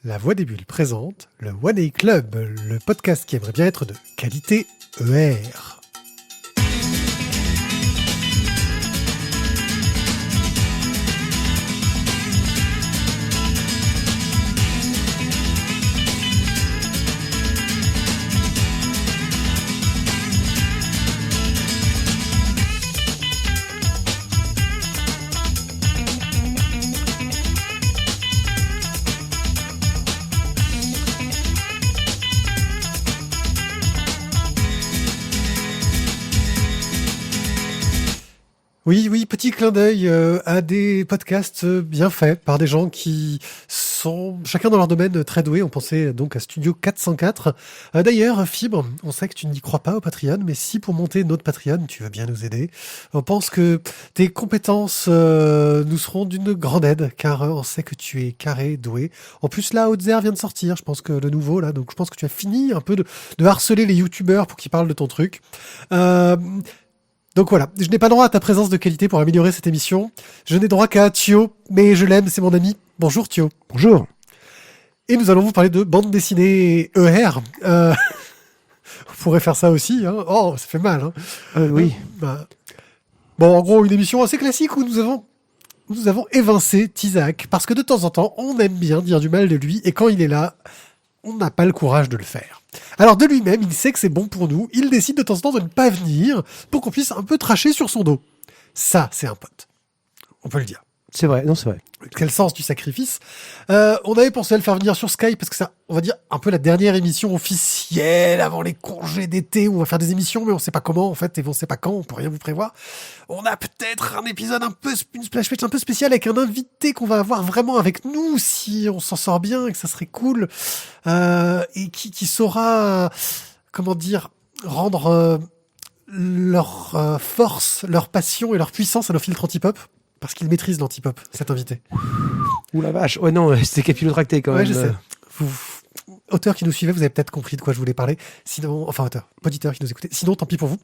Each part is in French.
La Voix des Bulles présente le One A Club, le podcast qui aimerait bien être de qualité ER. Oui, petit clin d'œil à des podcasts bien faits par des gens qui sont chacun dans leur domaine très doués. On pensait donc à Studio 404. D'ailleurs, Fibre, on sait que tu n'y crois pas au Patreon, mais si pour monter notre Patreon, tu veux bien nous aider, on pense que tes compétences nous seront d'une grande aide, car on sait que tu es carré, doué. En plus, là, Outzer vient de sortir, je pense que le nouveau, là, donc je pense que tu as fini un peu de harceler les youtubeurs pour qu'ils parlent de ton truc. Donc voilà, je n'ai pas droit à ta présence de qualité pour améliorer cette émission. Je n'ai droit qu'à Thio, mais je l'aime, c'est mon ami. Bonjour Thio. Bonjour. Et nous allons vous parler de bande dessinée ER. On pourrait faire ça aussi, hein. Oh, ça fait mal, hein. Oui. Bon, en gros, une émission assez classique où nous avons évincé Tizak, parce que de temps en temps, on aime bien dire du mal de lui, et quand il est là, on n'a pas le courage de le faire. Alors de lui-même, il sait que c'est bon pour nous, il décide de temps en temps de ne pas venir pour qu'on puisse un peu tracher sur son dos. Ça, c'est un pote. On peut le dire. C'est vrai, non, c'est vrai. Quel sens du sacrifice. On avait pensé à le faire venir sur Skype parce que ça, on va dire, un peu la dernière émission officielle avant les congés d'été où on va faire des émissions, mais on sait pas comment, en fait, et on sait pas quand, on peut rien vous prévoir. On a peut-être un épisode une splash page un peu spécial avec un invité qu'on va avoir vraiment avec nous si on s'en sort bien et que ça serait cool, et qui saura, comment dire, rendre leur force, leur passion et leur puissance à nos filtres anti-pop. Parce qu'il maîtrise l'anti-pop, cet invité. Ouh la vache. Ouais, non, c'était capillotracté quand même. Ouais, je sais. Auteurs qui nous suivaient, vous avez peut-être compris de quoi je voulais parler. Sinon, enfin, auditeurs qui nous écoutaient. Sinon, tant pis pour vous.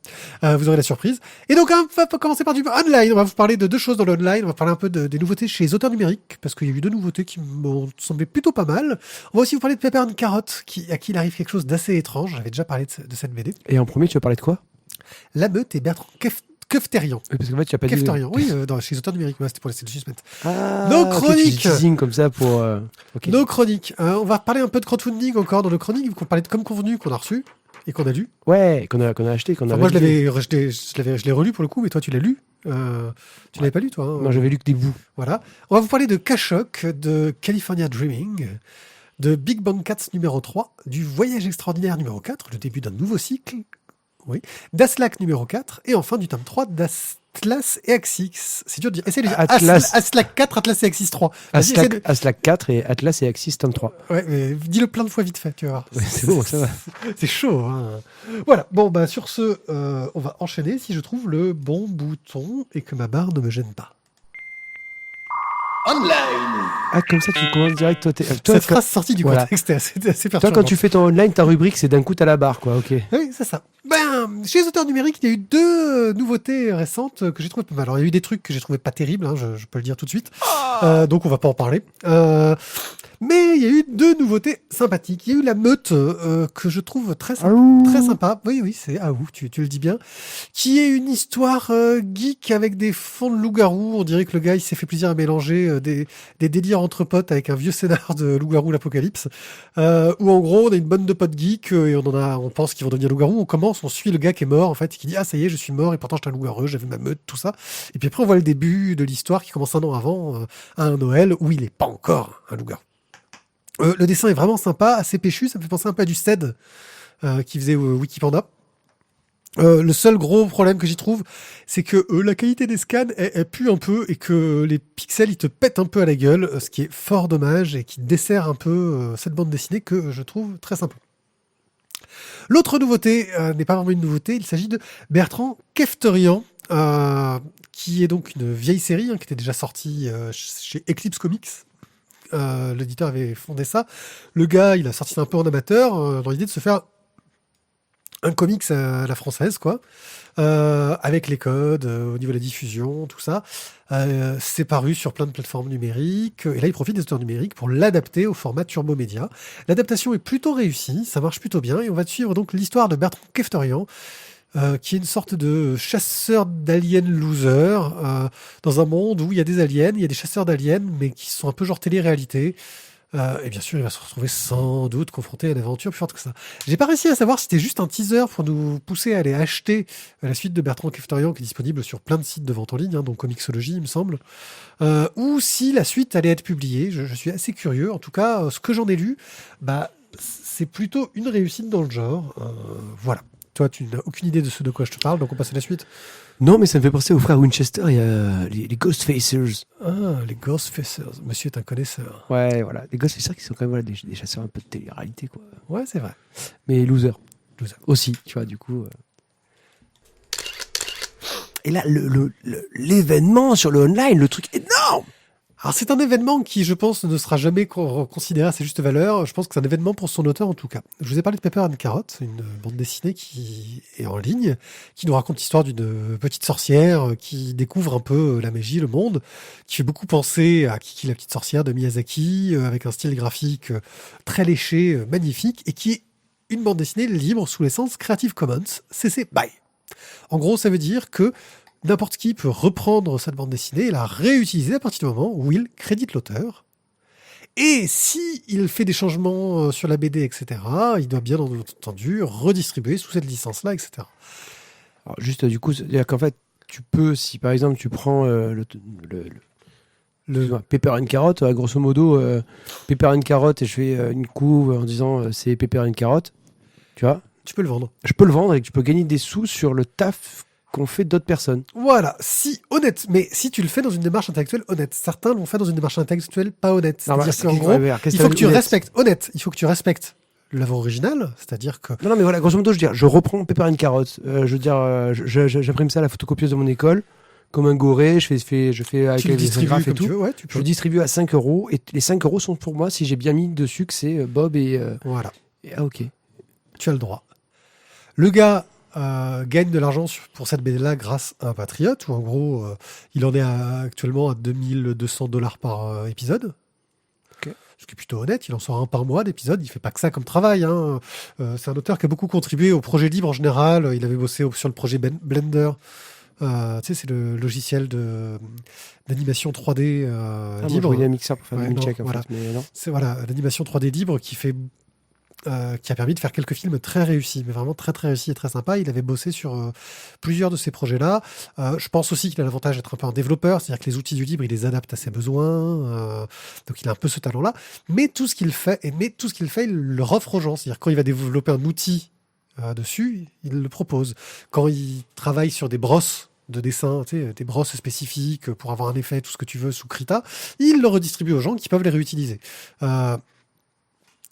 Vous aurez la surprise. Et donc, on va commencer par du online. On va vous parler de deux choses dans l'online. On va parler un peu des nouveautés chez les auteurs numériques. Parce qu'il y a eu deux nouveautés qui m'ont semblé plutôt pas mal. On va aussi vous parler de Pepper and Carrot, à qui il arrive quelque chose d'assez étrange. J'avais déjà parlé de cette BD. Et en premier, tu vas parler de quoi? La Meute et Bertrand Kefterian. Parce qu'en fait, tu as pas dit... Kefterian, oui, chez les auteurs numériques. Ouais, c'était pour laisser le suspense. Ah, nos chroniques. Tu teasing comme ça pour... Okay. Nos chroniques. On va parler un peu de crowdfunding encore dans nos chroniques, qu'on parlait de comme convenu, qu'on a reçu et qu'on a lu. Ouais, qu'on a acheté, qu'on a... Moi, je l'ai relu pour le coup, mais toi, tu l'as lu. Tu l'avais pas lu, toi, hein. Moi, j'avais lu que des bouts. Voilà. On va vous parler de K-Shock, de California Dreaming, de Big Bang Cats numéro 3, du Voyage extraordinaire numéro 4, le début d'un nouveau cycle. Oui. d'Aslak numéro 4, et enfin du tome 3 d'Atlas et Axis. C'est dur de dire. Essayez de dire Aslak 4, Atlas et Axis 3. Aslak 4 et Atlas et Axis tome 3. Ouais, mais dis-le plein de fois vite fait, tu vas voir. Ouais, c'est bon, ça va. C'est chaud, hein. Voilà. Bon, bah, sur ce, on va enchaîner si je trouve le bon bouton et que ma barre ne me gêne pas. Online. Ah, comme ça, tu commences direct. Cette phrase sortie du contexte est assez perturbante. Toi, quand tu fais ton online, ta rubrique, c'est d'un coup, t'as la barre, quoi, ok. Oui, c'est ça. Ben, chez les auteurs numériques, il y a eu deux nouveautés récentes que j'ai trouvées pas mal. Alors, il y a eu des trucs que j'ai trouvé pas terribles, hein, je peux le dire tout de suite. Donc, on va pas en parler. Mais il y a eu deux nouveautés sympathiques. Il y a eu La Meute, que je trouve très sympa. Oui, c'est tu le dis bien. Qui est une histoire geek avec des fonds de loup-garou. On dirait que le gars, il s'est fait plaisir à mélanger des délires entre potes avec un vieux scénar de loup-garou l'Apocalypse. Où en gros, on a une bande de potes geeks et on pense qu'ils vont devenir loup-garou. On suit le gars qui est mort, en fait, qui dit « Ah, ça y est, je suis mort et pourtant j'étais un loup-garou, j'avais ma meute, tout ça. » Et puis après, on voit le début de l'histoire qui commence un an avant, à un Noël, où il est pas encore un loup-garou. Le dessin est vraiment sympa, assez péchu, ça me fait penser un peu à du Stead qui faisait Wikipanda. Le seul gros problème que j'y trouve, c'est que la qualité des scans elle pue un peu et que les pixels ils te pètent un peu à la gueule, ce qui est fort dommage et qui dessert un peu cette bande dessinée que je trouve très sympa. L'autre nouveauté n'est pas vraiment une nouveauté, il s'agit de Bertrand Kefterian, qui est donc une vieille série qui était déjà sortie chez Eclipse Comics. L'éditeur avait fondé ça. Le gars, il a sorti ça un peu en amateur, dans l'idée de se faire un comics à la française, quoi, avec les codes au niveau de la diffusion, tout ça. C'est paru sur plein de plateformes numériques. Et là, il profite des auteurs numériques pour l'adapter au format Turbo Média. L'adaptation est plutôt réussie, ça marche plutôt bien. Et on va suivre donc l'histoire de Bertrand Keftorian, qui est une sorte de chasseur d'aliens loser, dans un monde où il y a des aliens, il y a des chasseurs d'aliens, mais qui sont un peu genre télé-réalité. Et bien sûr, il va se retrouver sans doute confronté à une aventure plus forte que ça. J'ai pas réussi à savoir si c'était juste un teaser pour nous pousser à aller acheter la suite de Bertrand Keftorian, qui est disponible sur plein de sites de vente en ligne, donc Comixology, il me semble, ou si la suite allait être publiée. Je suis assez curieux. En tout cas, ce que j'en ai lu, bah, c'est plutôt une réussite dans le genre. Voilà. Toi, tu n'as aucune idée de ce de quoi je te parle, donc on passe à la suite. Non, mais ça me fait penser aux frères Winchester, il y a les Ghostfacers. Ah, les Ghostfacers. Monsieur est un connaisseur. Ouais, voilà. Les Ghostfacers qui sont quand même voilà, des chasseurs un peu de télé-réalité, quoi. Ouais, c'est vrai. Mais losers. Loser. Aussi, tu vois, du coup. Et là, l'événement sur le online, le truc énorme. Alors c'est un événement qui, je pense, ne sera jamais considéré à sa juste valeur. Je pense que c'est un événement pour son auteur, en tout cas. Je vous ai parlé de Pepper and Carrot, une bande dessinée qui est en ligne, qui nous raconte l'histoire d'une petite sorcière qui découvre un peu la magie, le monde, qui fait beaucoup penser à Kiki la petite sorcière de Miyazaki, avec un style graphique très léché, magnifique, et qui est une bande dessinée libre sous licence Creative Commons, CC BY. En gros, ça veut dire que n'importe qui peut reprendre cette bande dessinée et la réutiliser à partir du moment où il crédite l'auteur. Et si il fait des changements sur la BD, etc., il doit bien entendu redistribuer sous cette licence-là, etc. Alors, juste, du coup, c'est-à-dire qu'en fait, tu peux, si par exemple tu prends excuse-moi, Pepper and Carrot, grosso modo, Pepper and Carrot, et je fais une couve en disant c'est Pepper and Carrot, tu vois, Tu peux le vendre. je peux le vendre et que tu peux gagner des sous sur le taf qu'ont fait d'autres personnes. Voilà, si honnête, mais si tu le fais dans une démarche intellectuelle honnête, certains l'ont fait dans une démarche intellectuelle pas honnête. Non, C'est-à-dire qu'en gros, il faut que tu respectes l'œuvre originale, c'est-à-dire que Non, mais voilà, grosso modo, je veux dire, je reprends Pepper and Carrot, je veux dire, j'imprime ça à la photocopieuse de mon école, comme un goré, je fais avec tu le les distribues graphes et comme tout. tu veux, ouais, tu Je peux. le distribue à 5 euros, et les 5 euros sont pour moi si j'ai bien mis dessus que c'est Bob Voilà, ah, ok. tu as le droit. Le gars gagne de l'argent pour cette BD-là grâce à un Patriot, où en gros, il en est actuellement à $2200 par épisode. Ok. Ce qui est plutôt honnête, il en sort un par mois d'épisode, il fait pas que ça comme travail. Hein. C'est un auteur qui a beaucoup contribué au projet libre en général, il avait bossé sur le projet Blender. Tu sais, c'est le logiciel d'animation 3D Moi, je libre. voulais un mixeur pour faire Ouais, des non, check en voilà. fait, mais non. C'est voilà, l'animation 3D libre qui a permis de faire quelques films très réussis, mais vraiment très très réussis et très sympas. Il avait bossé sur plusieurs de ces projets-là. Je pense aussi qu'il a l'avantage d'être un peu un développeur, c'est-à-dire que les outils du libre, il les adapte à ses besoins. Donc il a un peu ce talent-là. Mais tout ce qu'il fait, il le offre aux gens. C'est-à-dire quand il va développer un outil dessus, il le propose. Quand il travaille sur des brosses de dessin, tu sais, des brosses spécifiques pour avoir un effet, tout ce que tu veux sous Krita, il le redistribue aux gens qui peuvent les réutiliser.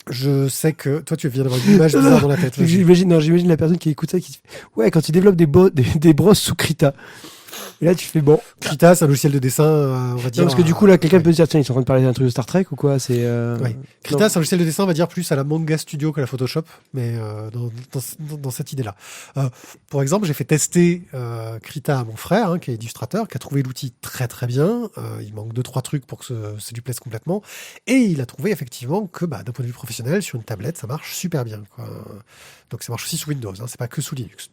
Je sais que toi, tu viens d'avoir une image bizarre dans la tête. Vas-y. J'imagine la personne qui écoute ça qui fait ouais, quand il développe des brosses sous Krita. Et là, tu fais bon. Krita, c'est un logiciel de dessin, on va dire. Non, parce que du coup, là, quelqu'un peut se dire tiens, ils sont en train de parler d'un truc de Star Trek ou quoi. C'est. Ouais. Krita, c'est un logiciel de dessin, on va dire plus à la Manga Studio qu'à la Photoshop, mais dans cette idée-là. Pour exemple, j'ai fait tester Krita à mon frère, qui est illustrateur, qui a trouvé l'outil très très bien. Il manque 2-3 trucs pour que ça lui plaise complètement. Et il a trouvé effectivement que d'un point de vue professionnel, sur une tablette, ça marche super bien, quoi. Donc ça marche aussi sous Windows, c'est pas que sous Linux.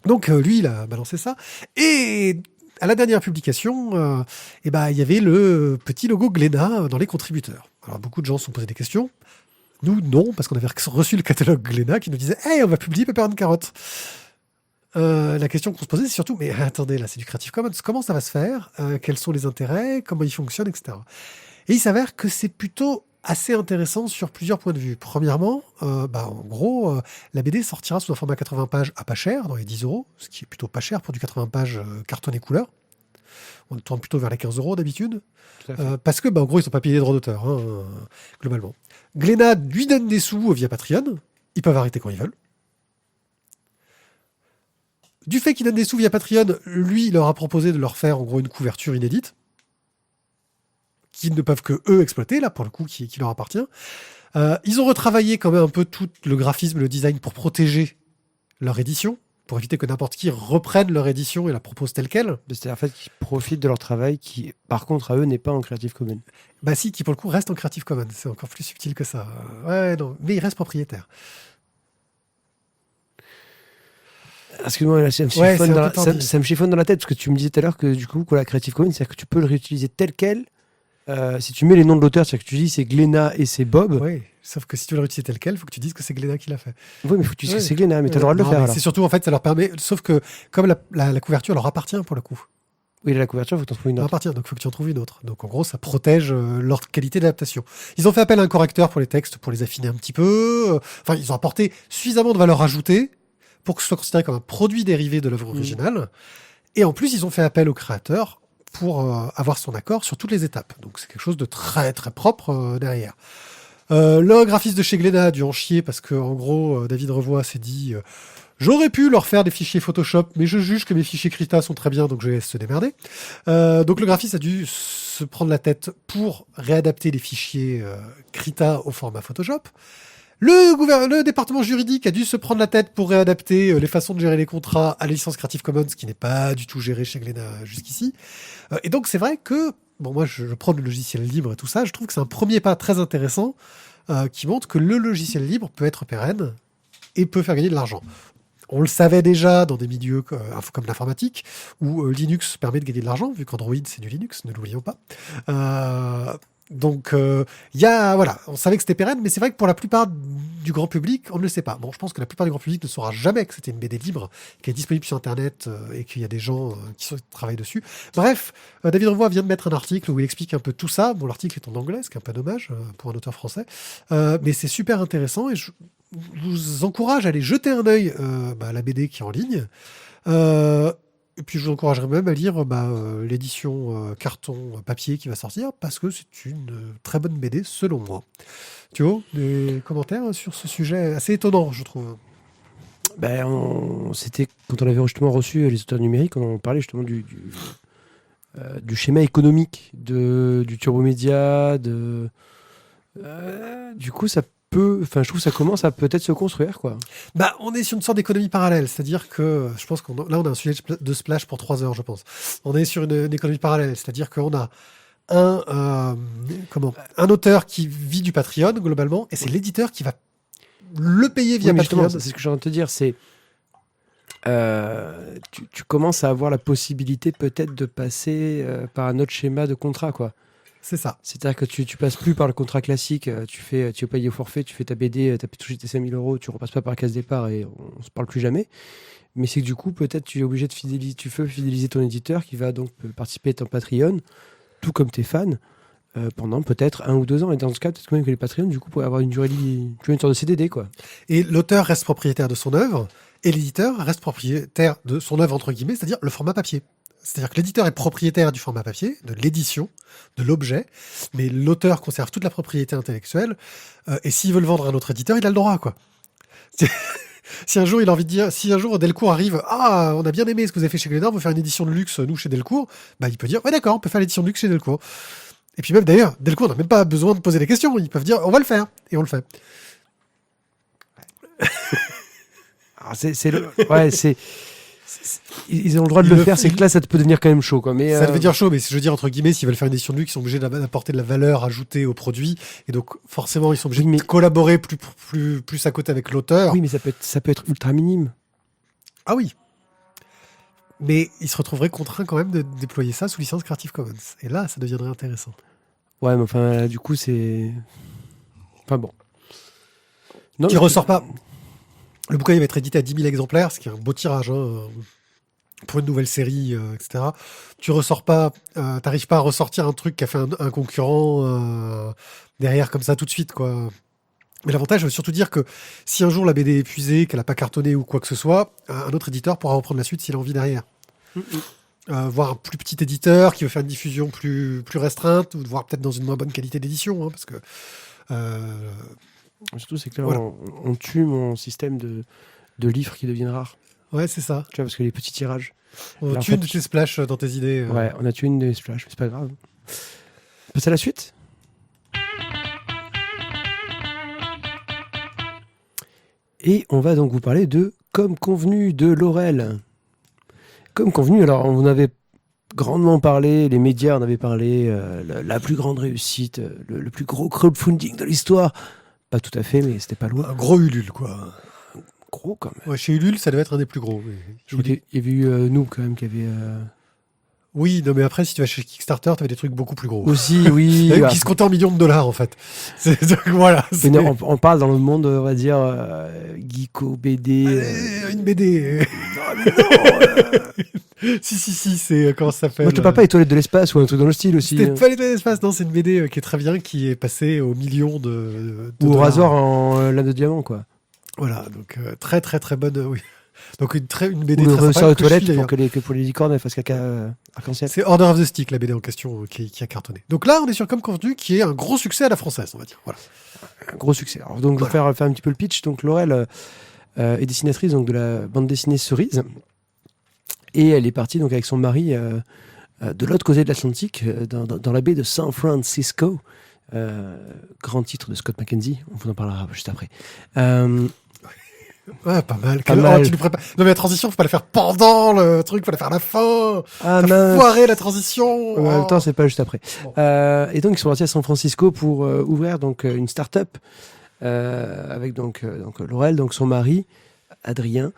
Donc lui, il a balancé ça. Et à la dernière publication, il y avait le petit logo Glénat dans les contributeurs. Alors beaucoup de gens se sont posé des questions. Nous, non, parce qu'on avait reçu le catalogue Glénat qui nous disait « Hey, on va publier Pepper and Carrot ». La question qu'on se posait, c'est surtout « Mais attendez, là, c'est du Creative Commons. Comment ça va se faire Quels sont les intérêts Comment ils fonctionnent, etc. » Et il s'avère que c'est plutôt assez intéressant sur plusieurs points de vue. Premièrement, en gros, la BD sortira sous un format 80 pages à pas cher, dans les 10 euros, ce qui est plutôt pas cher pour du 80 pages cartonné couleur. On tourne plutôt vers les 15 euros d'habitude. Parce que, en gros, ils sont pas payés les droits d'auteur, globalement. Glénat lui donne des sous via Patreon. Ils peuvent arrêter quand ils veulent. Du fait qu'ils donnent des sous via Patreon, lui, il leur a proposé de leur faire, en gros, une couverture inédite, qu'ils ne peuvent que eux exploiter, là, pour le coup, qui leur appartient. Ils ont retravaillé quand même un peu tout le graphisme, le design pour protéger leur édition, pour éviter que n'importe qui reprenne leur édition et la propose telle quelle. C'est-à-dire en fait qu'ils profitent de leur travail qui, par contre, à eux, n'est pas en Creative Commons. Bah si, qui pour le coup reste en Creative Commons. C'est encore plus subtil que ça. Ouais, non, mais il reste propriétaire. Excuse-moi, là, ça me Ouais, chiffonne c'est un dans peu la- tordu. ça me chiffonne dans la tête parce que tu me disais tout à l'heure que du coup, la Creative Commons, c'est-à-dire que tu peux le réutiliser tel quel. Si tu mets les noms de l'auteur, c'est-à-dire que tu dis c'est Glénat et c'est Bob. Oui, sauf que si tu veux le réutiliser tel quel, il faut que tu dises que c'est Glénat qui l'a fait. Oui, mais faut que tu dises Ouais. que c'est Glénat, mais t'as le droit de le Non, faire mais alors. c'est surtout, en fait, ça leur permet. Sauf que, comme la couverture leur appartient pour le coup. Oui, la couverture, faut que t'en trouves une Elle autre. appartient, donc il faut que tu en trouves une autre. Donc en gros, ça protège leur qualité d'adaptation. Ils ont fait appel à un correcteur pour les textes, pour les affiner un petit peu. Enfin, ils ont apporté suffisamment de valeur ajoutée pour que ce soit considéré comme un produit dérivé de l'œuvre originale. Et en plus, ils ont fait appel au créateur pour avoir son accord sur toutes les étapes. Donc c'est quelque chose de très très propre derrière. Le graphiste de chez Glénat a dû en chier parce que en gros, David Revoy s'est dit j'aurais pu leur faire des fichiers Photoshop, mais je juge que mes fichiers Krita sont très bien, donc je laisse se démerder. Donc le graphiste a dû se prendre la tête pour réadapter les fichiers Krita au format Photoshop. Le département juridique a dû se prendre la tête pour réadapter les façons de gérer les contrats à la licence Creative Commons, qui n'est pas du tout gérée chez Glénat jusqu'ici. Et donc c'est vrai que, bon, moi je prends le logiciel libre et tout ça, je trouve que c'est un premier pas très intéressant qui montre que le logiciel libre peut être pérenne et peut faire gagner de l'argent. On le savait déjà dans des milieux comme l'informatique, où Linux permet de gagner de l'argent, vu qu'Android c'est du Linux, ne l'oublions pas. Donc, voilà, on savait que c'était pérenne, mais c'est vrai que pour la plupart du grand public, on ne le sait pas. Bon, je pense que la plupart du grand public ne saura jamais que c'était une BD libre, qui est disponible sur Internet et qu'il y a des gens qui travaillent dessus. Bref, David Revoy vient de mettre un article où il explique un peu tout ça. Bon, l'article est en anglais, ce qui est un peu dommage pour un auteur français, mais c'est super intéressant et je vous encourage à aller jeter un œil à la BD qui est en ligne. Et puis je vous encouragerais même à lire l'édition carton papier qui va sortir parce que c'est une très bonne BD selon moi. Tu vois, des commentaires sur ce sujet assez étonnant, je trouve. C'était quand on avait justement reçu les auteurs numériques, on en parlait justement du schéma économique du Turbomédia. Du coup, je trouve que ça commence à peut-être se construire, quoi. On est sur une sorte d'économie parallèle, c'est-à-dire que je pense là on a un sujet de splash pour 3 heures, je pense. On est sur une économie parallèle, c'est-à-dire qu'on a un auteur qui vit du Patreon globalement, et c'est l'éditeur qui va le payer via Oui, mais Patreon. justement, c'est ce que j'ai envie de te dire, c'est tu commences à avoir la possibilité peut-être de passer par un autre schéma de contrat, quoi. C'est ça. C'est-à-dire que tu passes plus par le contrat classique, tu payes au forfait, tu fais ta BD, tu as touché tes 5 000 euros, tu repasses pas par la case départ et on se parle plus jamais. Mais c'est que du coup, peut-être tu es obligé de fidéliser ton éditeur qui va donc participer à ton Patreon, tout comme tes fans, pendant peut-être 1 ou 2 ans. Et dans ce cas, peut-être même que les Patreons, du coup, pourraient avoir une durée, une sorte de CDD, quoi. Et l'auteur reste propriétaire de son œuvre, et l'éditeur reste propriétaire de son œuvre, entre guillemets, c'est-à-dire le format papier. C'est-à-dire que l'éditeur est propriétaire du format papier, de l'édition, de l'objet, mais l'auteur conserve toute la propriété intellectuelle, et s'il veut le vendre à un autre éditeur, il a le droit, quoi. Si un jour il a envie de dire, si un jour Delcourt arrive, on a bien aimé ce que vous avez fait chez Glénat, on veut faire une édition de luxe, nous, chez Delcourt, il peut dire, ouais, d'accord, on peut faire l'édition de luxe chez Delcourt. Et puis même, d'ailleurs, Delcourt n'a même pas besoin de poser des questions, ils peuvent dire, on va le faire, et on le fait. Alors, ils ont le droit de le faire, c'est que là, ça peut devenir quand même chaud, quoi. Mais, ça veut dire chaud, mais je veux dire, entre guillemets, s'ils veulent faire une édition de luxe, ils sont obligés d'apporter de la valeur ajoutée au produit, et donc forcément, ils sont obligés de collaborer plus à côté avec l'auteur. Oui, mais ça peut être ultra minime. Ah oui. Mais ils se retrouveraient contraints quand même de déployer ça sous licence Creative Commons. Et là, ça deviendrait intéressant. Ouais, mais enfin, du coup, c'est... Enfin bon. Non, qui ressort pas. Le bouquin il va être édité à 10 000 exemplaires, ce qui est un beau tirage pour une nouvelle série, etc. Tu ressors pas, t'arrives pas à ressortir un truc qui a fait un concurrent derrière comme ça tout de suite, quoi. Mais l'avantage, je veux surtout dire que si un jour la BD est épuisée, qu'elle n'a pas cartonné ou quoi que ce soit, un autre éditeur pourra reprendre la suite s'il a envie derrière. Voir un plus petit éditeur qui veut faire une diffusion plus restreinte, ou voir peut-être dans une moins bonne qualité d'édition, parce que... Surtout, c'est que là, voilà. on tue mon système de livres qui deviennent rares. Ouais, c'est ça. Tu vois, parce que les petits tirages. On tue une de tes splash dans tes idées. Ouais, on a tué une des splash, mais c'est pas grave. On passe à la suite. Et on va donc vous parler de comme convenu de Laurel. Comme convenu, alors on en avait grandement parlé, les médias en avaient parlé, la plus grande réussite, le plus gros crowdfunding de l'histoire. Pas tout à fait, mais c'était pas loin. Un gros Ulule, quoi. Gros quand même. Ouais, chez Ulule, ça devait être un des plus gros. Mais je vous le dis. Il y avait eu nous quand même qui avait... Oui, non, mais après, si tu vas chez Kickstarter, tu avais des trucs beaucoup plus gros. Aussi, oui. Qui se comptaient en millions de dollars, en fait. Donc, voilà. Mais non, on parle dans le monde, on va dire, geeko, BD. Une BD. Si, c'est... Comment ça s'appelle? Moi, je te parle pas des toilettes de l'espace ou un truc dans le style aussi. C'était pas les toilettes de l'espace, non, c'est une BD qui est très bien, qui est passée aux millions de Ou au dollars. rasoir en lame de diamant, quoi. Voilà, donc très très très bonne, oui. Donc une BD Ou le très ressort sympa de que je toilette suis, pour que les licornes elles fassent caca arc-en-ciel. c'est Order of the Stick, la BD en question, qui a cartonné. Donc là, on est sur Comme Convenu, qui est un gros succès à la française, on va dire. Voilà. Un gros succès. Alors, donc, je vais faire un petit peu le pitch. Donc, Laurel est dessinatrice donc, de la bande dessinée Cerise. Et elle est partie donc, avec son mari de l'autre côté de l'Atlantique, dans la baie de San Francisco. Grand titre de Scott McKenzie. On vous en parlera juste après. Ouais, pas mal. Pas mal. Tu nous prépares. Non, mais la transition, faut pas la faire pendant le truc, faut la faire à la fin. Ah, T'as foiré la transition. En même temps, c'est pas juste après. Bon. Et donc, ils sont partis à San Francisco pour ouvrir donc, une start-up avec donc Laurel, donc son mari, Adrien,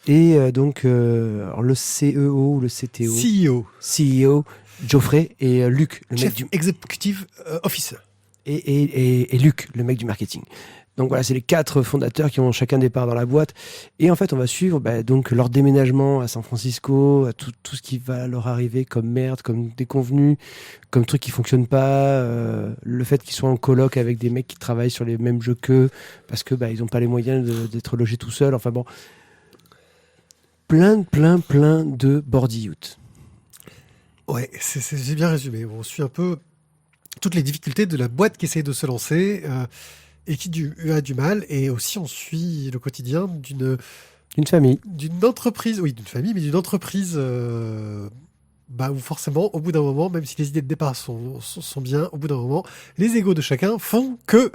et alors, le CEO ou le CTO, CEO, Geoffrey et Luc, le mec Chief du... Executive Officer. Et Luc, le mec du marketing. Donc voilà, c'est les 4 fondateurs qui ont chacun des parts dans la boîte. Et en fait, on va suivre donc leur déménagement à San Francisco, à tout ce qui va leur arriver comme merde, comme déconvenus, comme trucs qui fonctionnent pas, le fait qu'ils soient en coloc avec des mecs qui travaillent sur les mêmes jeux qu'eux, parce que ils ont pas les moyens d'être logés tout seuls. Enfin bon, plein de bordilloutes. Ouais, c'est bien résumé. On suit un peu toutes les difficultés de la boîte qui essaie de se lancer et qui a du mal. Et aussi, on suit le quotidien d'une famille. D'une entreprise, oui, d'une famille, mais d'une entreprise où forcément, au bout d'un moment, même si les idées de départ sont bien, au bout d'un moment, les égos de chacun font que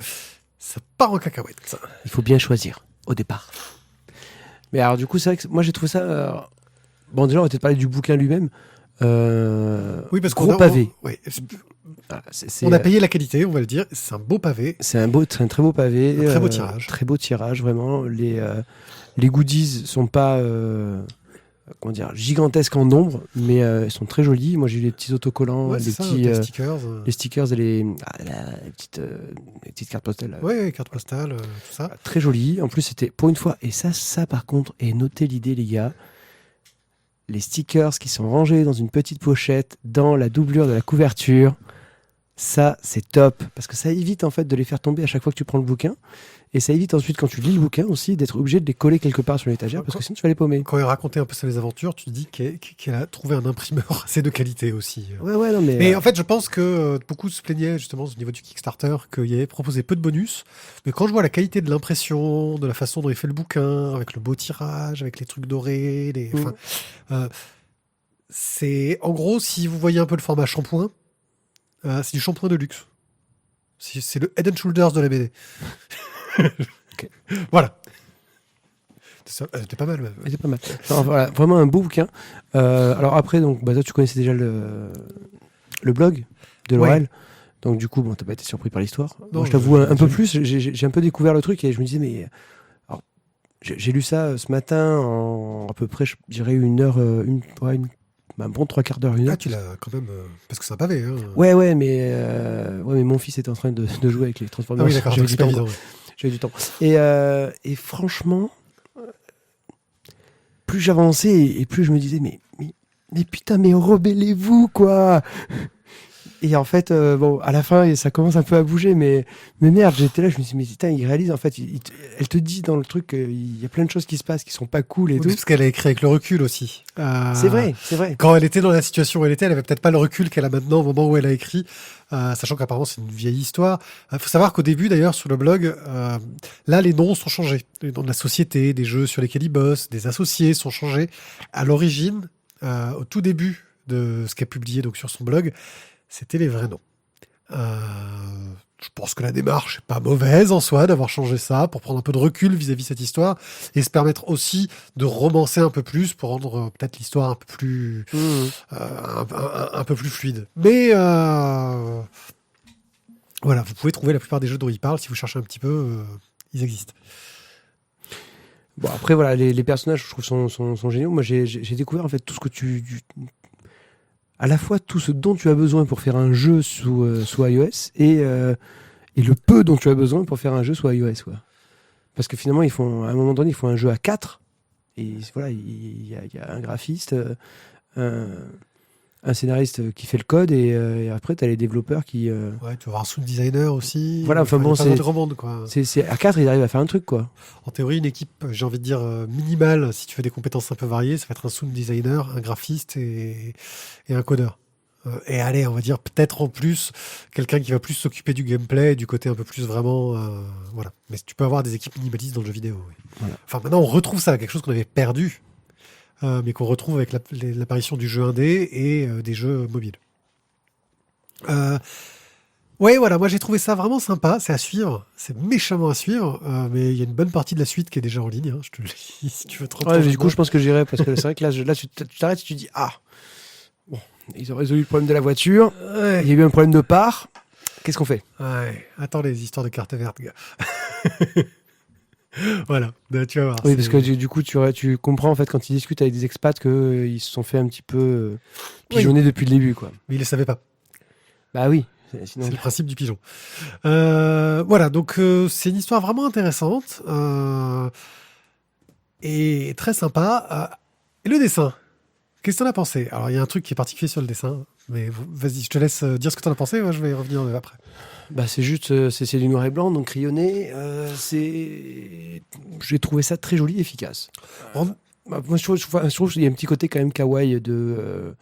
ça part en cacahuète. Il faut bien choisir au départ. Mais alors, du coup, c'est vrai que moi, j'ai trouvé ça... Bon, déjà, on va peut-être parler du bouquin lui-même. Oui, parce gros pavé. On a payé la qualité, on va le dire. C'est un beau pavé. C'est un très beau pavé. Un très beau tirage. Très beau tirage, vraiment. Les goodies sont pas gigantesques en nombre, mais ils sont très jolis. Moi, j'ai eu les petits autocollants, les stickers. Les stickers et les petites cartes postales. Oui, cartes postales, tout ça. Très joli. En plus, c'était pour une fois. Et ça par contre, et notez l'idée, les gars. Les stickers qui sont rangés dans une petite pochette dans la doublure de la couverture, ça c'est top parce que ça évite en fait de les faire tomber à chaque fois que tu prends le bouquin et ça évite ensuite quand tu lis le bouquin aussi d'être obligé de les coller quelque part sur l'étagère parce que sinon tu vas les paumer. Quand il racontait un peu ses aventures, tu te dis qu'elle a trouvé un imprimeur assez de qualité aussi. Ouais, non, mais en fait, je pense que beaucoup se plaignaient justement au niveau du Kickstarter qu'il avait proposé peu de bonus. Mais quand je vois la qualité de l'impression, de la façon dont il fait le bouquin, avec le beau tirage, avec les trucs dorés, c'est en gros, si vous voyez un peu le format shampoing, c'est du shampoing de luxe. C'est le Head and Shoulders de la BD. Okay. Voilà. C'était pas mal même. C'était pas mal. Alors, voilà, vraiment un beau bouquin. Alors après, donc, toi tu connaissais déjà le blog de Laurel. Ouais. Donc du coup, t'as pas été surpris par l'histoire. Moi, je t'avoue un peu plus. J'ai un peu découvert le truc et je me disais, mais... Alors, j'ai lu ça ce matin en à peu près, je dirais, un bon 3/4 d'heure, 1 heure. Ah, tu l'as quand même... parce que c'est un pavé. Hein. Ouais, mais mon fils était en train de jouer avec les Transformers. Ah oui, d'accord, j'avais du temps. Et franchement, plus j'avançais et plus je me disais, mais putain, mais rebellez-vous, quoi. Et en fait, à la fin, ça commence un peu à bouger, mais merde, j'étais là, je me suis dit, mais putain, il réalise, en fait, elle te dit dans le truc qu'il y a plein de choses qui se passent qui sont pas cool et tout. Parce qu'elle a écrit avec le recul aussi. C'est vrai. Quand elle était dans la situation où elle était, elle avait peut-être pas le recul qu'elle a maintenant au moment où elle a écrit, sachant qu'apparemment c'est une vieille histoire. Faut savoir qu'au début, d'ailleurs, sur le blog, là, les noms sont changés. Les noms de la société, des jeux sur lesquels ils bossent, des associés sont changés. À l'origine, au tout début de ce qu'elle publiait donc sur son blog, c'était les vrais noms. je pense que la démarche n'est pas mauvaise en soi d'avoir changé ça pour prendre un peu de recul vis-à-vis de cette histoire et se permettre aussi de romancer un peu plus pour rendre peut-être l'histoire un peu plus un peu plus fluide. Mais voilà, vous pouvez trouver la plupart des jeux dont il parle si vous cherchez un petit peu, ils existent. Bon, après, voilà, les personnages, je trouve, sont géniaux. Moi, j'ai découvert en fait tout ce que à la fois tout ce dont tu as besoin pour faire un jeu sous iOS et le peu dont tu as besoin pour faire un jeu sous iOS, quoi. Parce que finalement, à un moment donné, ils font un jeu à 4 et voilà, il y a un graphiste, un scénariste qui fait le code et après, tu as les développeurs qui... Ouais, tu vas avoir un sound designer aussi. Voilà, enfin bon, c'est grand monde, quoi. C'est à 4, ils arrivent à faire un truc, quoi. En théorie, une équipe, j'ai envie de dire, minimale, si tu fais des compétences un peu variées, ça va être un sound designer, un graphiste et un codeur. Et allez, on va dire peut-être en plus quelqu'un qui va plus s'occuper du gameplay, du côté un peu plus vraiment... voilà. Mais tu peux avoir des équipes minimalistes dans le jeu vidéo. Oui. Voilà. Enfin, maintenant, on retrouve ça, quelque chose qu'on avait perdu, mais qu'on retrouve avec l'apparition du jeu indé et des jeux mobiles. Ouais, voilà, moi j'ai trouvé ça vraiment sympa, c'est à suivre, c'est méchamment à suivre, mais il y a une bonne partie de la suite qui est déjà en ligne, hein, je te le dis, si tu veux trop. Ouais, du coup, je pense que j'irai parce que c'est vrai que là tu t'arrêtes et tu te dis, ah, bon, ils ont résolu le problème de la voiture, Ouais. il y a eu un problème de part, qu'est-ce qu'on fait? Ouais, attends les histoires de carte verte, gars. Voilà, tu vas voir. Oui, parce que du coup, tu comprends en fait quand ils discutent avec des expats qu'ils se sont fait un petit peu pigeonner depuis le début, quoi. Mais ils le savaient pas. Bah oui. Sinon... C'est le principe du pigeon. Voilà, donc c'est une histoire vraiment intéressante et très sympa. Et le dessin, qu'est-ce que t'en as pensé? Alors, il y a un truc qui est particulier sur le dessin, mais vas-y, je te laisse dire ce que t'en as pensé, moi je vais y revenir après. Bah c'est juste, c'est du noir et blanc, donc crayonné. J'ai trouvé ça très joli et efficace. Moi, je trouve qu'il y a un petit côté quand même kawaii de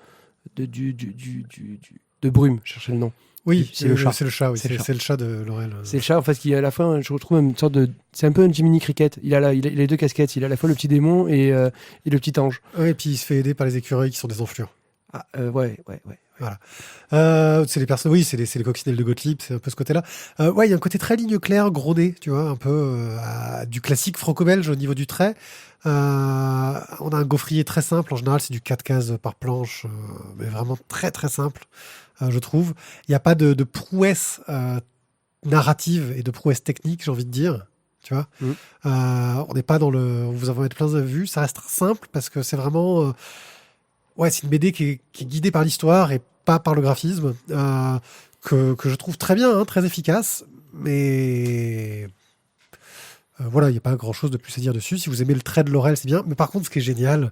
Brume, je cherchais le nom. Oui, c'est le chat. C'est le chat, oui. C'est le chat de Laurel. C'est le chat, en fait, qui à la fin, je retrouve une sorte de... C'est un peu un Jiminy Cricket. Il a les deux casquettes. Il a à la fois le petit démon et le petit ange. Ouais, et puis il se fait aider par les écureuils qui sont des enflures. Ah, ouais. Voilà. C'est les personnes, oui, c'est les coccinelles de Gottlieb, c'est un peu ce côté-là. Ouais, il y a un côté très ligne claire, gros-nez, tu vois, un peu du classique franco-belge au niveau du trait. On a un gaufrier très simple, en général, c'est du 4 cases par planche, mais vraiment très très simple, je trouve. Il n'y a pas de prouesse narrative et de prouesse technique, j'ai envie de dire. Tu vois, on n'est pas dans on vous en mettre plein de vues. Ça reste simple parce que c'est vraiment, ouais, c'est une BD qui est guidée par l'histoire et pas par le graphisme, que je trouve très bien, hein, très efficace. Mais voilà, il n'y a pas grand-chose de plus à dire dessus. Si vous aimez le trait de Laurel, c'est bien. Mais par contre, ce qui est génial,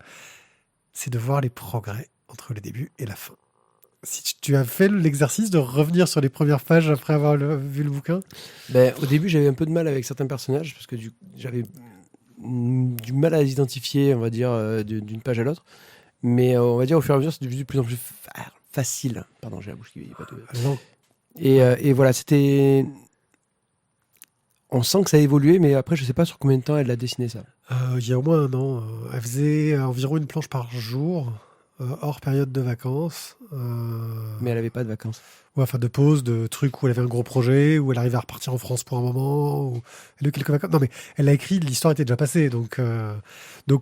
c'est de voir les progrès entre le début et la fin. Si tu as fait l'exercice de revenir sur les premières pages après avoir vu le bouquin. Ben, au début, j'avais un peu de mal avec certains personnages parce que j'avais du mal à les identifier, on va dire, d'une page à l'autre. Mais on va dire au fur et à mesure, c'est devenu de plus en plus facile. Pardon, j'ai la bouche qui n'est pas de... Et voilà, c'était... On sent que ça a évolué, mais après, je sais pas sur combien de temps elle a dessiné ça. Il y a au moins un an. Elle faisait environ une planche par jour, hors période de vacances. Mais elle avait pas de vacances. Ouais, enfin de pause, de trucs où elle avait un gros projet, où elle arrivait à repartir en France pour un moment, où elle a eu quelques vacances. Non, mais elle l'a écrit, l'histoire était déjà passée, donc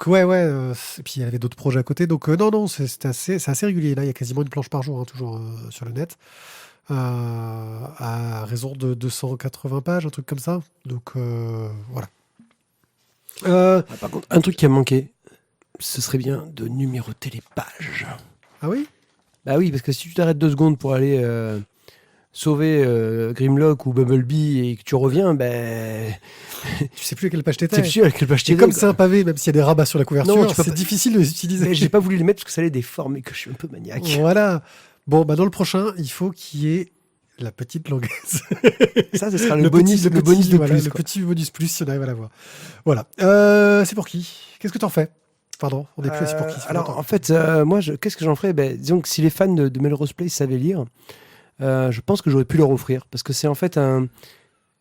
ouais. Et puis elle avait d'autres projets à côté, donc non, c'est assez régulier. Là, il y a quasiment une planche par jour, hein, toujours sur le net. À raison de 280 pages, un truc comme ça. Donc voilà. Par contre, un truc qui a manqué, ce serait bien de numéroter les pages. Ah oui? Bah oui, parce que si tu t'arrêtes 2 secondes pour aller sauver Grimlock ou Bumblebee et que tu reviens, ben... Tu sais plus à quelle page t'étais. Tu sais plus à quelle page t'étais. Et comme c'est un pavé, même s'il y a des rabats sur la couverture, non, c'est difficile de les utiliser. Mais j'ai pas voulu les mettre parce que ça allait déformer, que je suis un peu maniaque. Voilà. Bon, bah dans le prochain, il faut qu'il y ait la petite langaise. Ça, ce sera le bonus de voilà, plus. Le petit bonus plus si on arrive à l'avoir. Voilà. C'est pour qui? Qu'est-ce que t'en fais? Pardon, on n'est plus assis pour qui? Alors, en fait, moi, qu'est-ce que j'en ferais? Disons que si les fans de Melrose Place savaient lire, je pense que j'aurais pu leur offrir. Parce que c'est en fait un...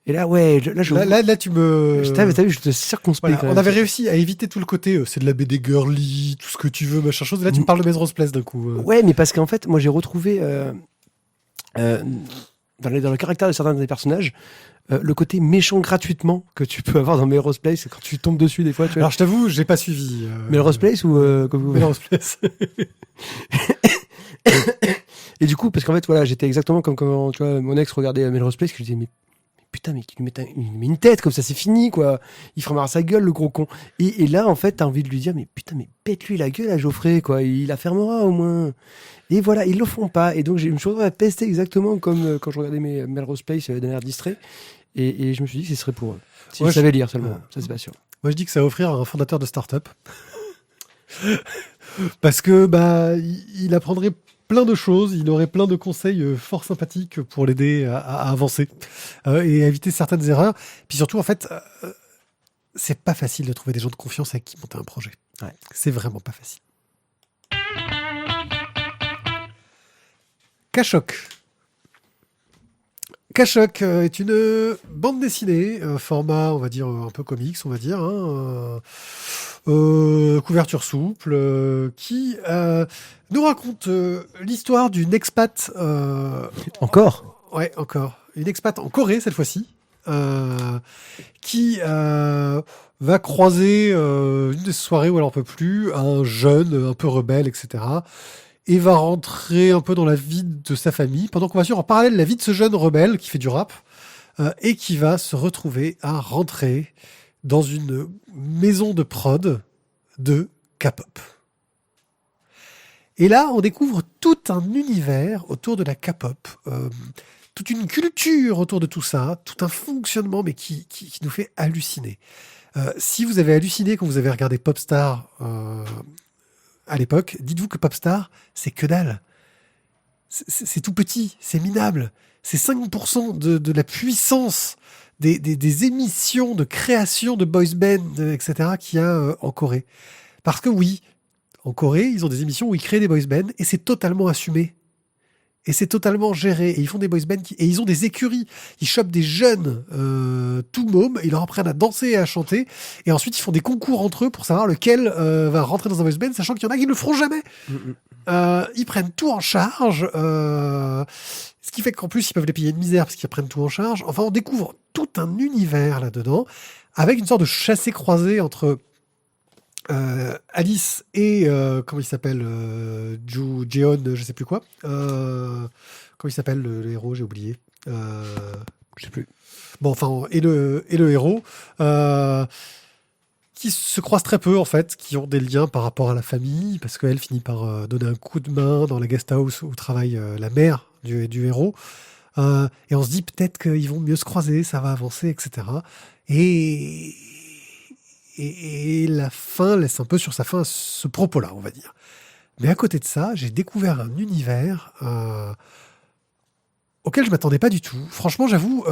Et là, ouais, là, tu me... T'as vu, je te circonspecte. Voilà, on avait réussi à éviter tout le côté, c'est de la BD girly, tout ce que tu veux, machin chose. Et là, tu me parles de Melrose Place d'un coup. Ouais, mais parce qu'en fait, moi, j'ai retrouvé... dans le caractère de certains des personnages, le côté méchant gratuitement que tu peux avoir dans Melrose Place, c'est quand tu tombes dessus des fois. Tu vois. Alors je t'avoue, j'ai pas suivi. Melrose Place ou comme vous Melrose Place. Et du coup, parce qu'en fait, voilà, j'étais exactement comme quand tu vois, mon ex regardait Melrose Place, que je disais, mais putain, mais qu'il lui met une tête, comme ça, c'est fini, quoi. Il fermera sa gueule, le gros con. Et là, en fait, t'as envie de lui dire, mais putain, mais pète-lui la gueule à Geoffrey, quoi. Il la fermera au moins. Et voilà, ils le font pas. Et donc, je me suis retrouvé à pester exactement comme quand je regardais Melrose Place d'un air distrait. Et je me suis dit que ce serait pour eux. Si je savais lire seulement, ça c'est pas sûr. Moi, je dis que ça va offrir à un fondateur de start-up. Parce que il apprendrait plein de choses, il aurait plein de conseils fort sympathiques pour l'aider à avancer et à éviter certaines erreurs. Puis surtout, en fait, c'est pas facile de trouver des gens de confiance avec qui monter un projet. Ouais. C'est vraiment pas facile. K-Shock. K-Shock est une bande dessinée, format, on va dire, un peu comics, on va dire, hein, couverture souple, qui nous raconte l'histoire d'une expat. Encore ? Ouais, encore. Une expat en Corée, cette fois-ci, qui va croiser une des soirées où elle en peut plus, un jeune un peu rebelle, etc., et va rentrer un peu dans la vie de sa famille, pendant qu'on va suivre en parallèle la vie de ce jeune rebelle qui fait du rap, et qui va se retrouver à rentrer dans une maison de prod de K-pop. Et là, on découvre tout un univers autour de la K-pop, toute une culture autour de tout ça, tout un fonctionnement, mais qui nous fait halluciner. Si vous avez halluciné quand vous avez regardé Popstar à l'époque, dites-vous que Popstar, c'est que dalle. C'est tout petit, c'est minable. C'est 5% de la puissance des émissions de création de boys band, etc., qu'il y a en Corée. Parce que oui, en Corée, ils ont des émissions où ils créent des boys bands et c'est totalement assumé. Et c'est totalement géré. Et ils font des boys bands et ils ont des écuries. Ils chopent des jeunes tout mômes, ils leur apprennent à danser et à chanter. Et ensuite, ils font des concours entre eux pour savoir lequel va rentrer dans un boys band, sachant qu'il y en a qui ne le feront jamais. Ils prennent tout en charge. Ce qui fait qu'en plus, ils peuvent les payer une misère parce qu'ils prennent tout en charge. Enfin, on découvre tout un univers là-dedans, avec une sorte de chassé-croisé entre Alice et comment il s'appelle Jeon, je sais plus quoi. Comment il s'appelle le héros, j'ai oublié. Je sais plus. Bon, enfin, et le héros qui se croisent très peu en fait, qui ont des liens par rapport à la famille, parce qu'elle finit par donner un coup de main dans la guest house où travaille la mère du héros. Et on se dit peut-être qu'ils vont mieux se croiser, ça va avancer, etc. Et la fin laisse un peu sur sa fin ce propos-là, on va dire. Mais à côté de ça, j'ai découvert un univers auquel je m'attendais pas du tout. Franchement, j'avoue,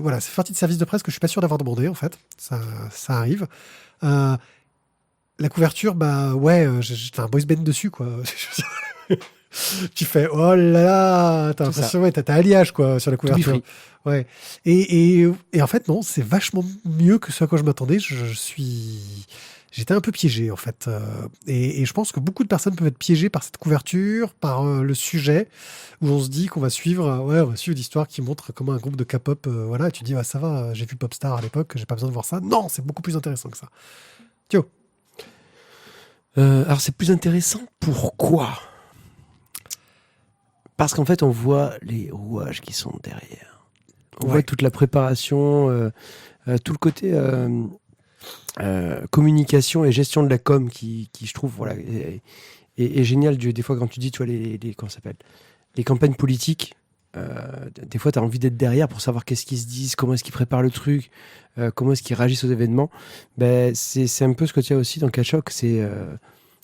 voilà, c'est partie de service de presse que je suis pas sûr d'avoir demandé, en fait. Ça arrive. La couverture, ouais, j'ai un boys band dessus, quoi. Tu fais, oh là là, t'as l'impression, ouais, t'as Alliage, quoi, sur la couverture. Ouais. Et en fait, non, c'est vachement mieux que ce à quoi je m'attendais. J'étais un peu piégé, en fait. Et je pense que beaucoup de personnes peuvent être piégées par cette couverture, par le sujet, où on se dit qu'on va suivre, on va suivre l'histoire qui montre comment un groupe de K-pop, voilà, et tu te dis, ça va, j'ai vu Popstar à l'époque, j'ai pas besoin de voir ça. Non, c'est beaucoup plus intéressant que ça. Thio. Alors, c'est plus intéressant, pourquoi ? Parce qu'en fait, on voit les rouages qui sont derrière. On voit toute la préparation, tout le côté communication et gestion de la com qui je trouve, voilà, est génial. Des fois, quand tu dis, tu vois, comment ça s'appelle, les campagnes politiques, des fois, tu as envie d'être derrière pour savoir qu'est-ce qu'ils se disent, comment est-ce qu'ils préparent le truc, comment est-ce qu'ils réagissent aux événements. C'est un peu ce que tu as aussi dans K-Shock, c'est...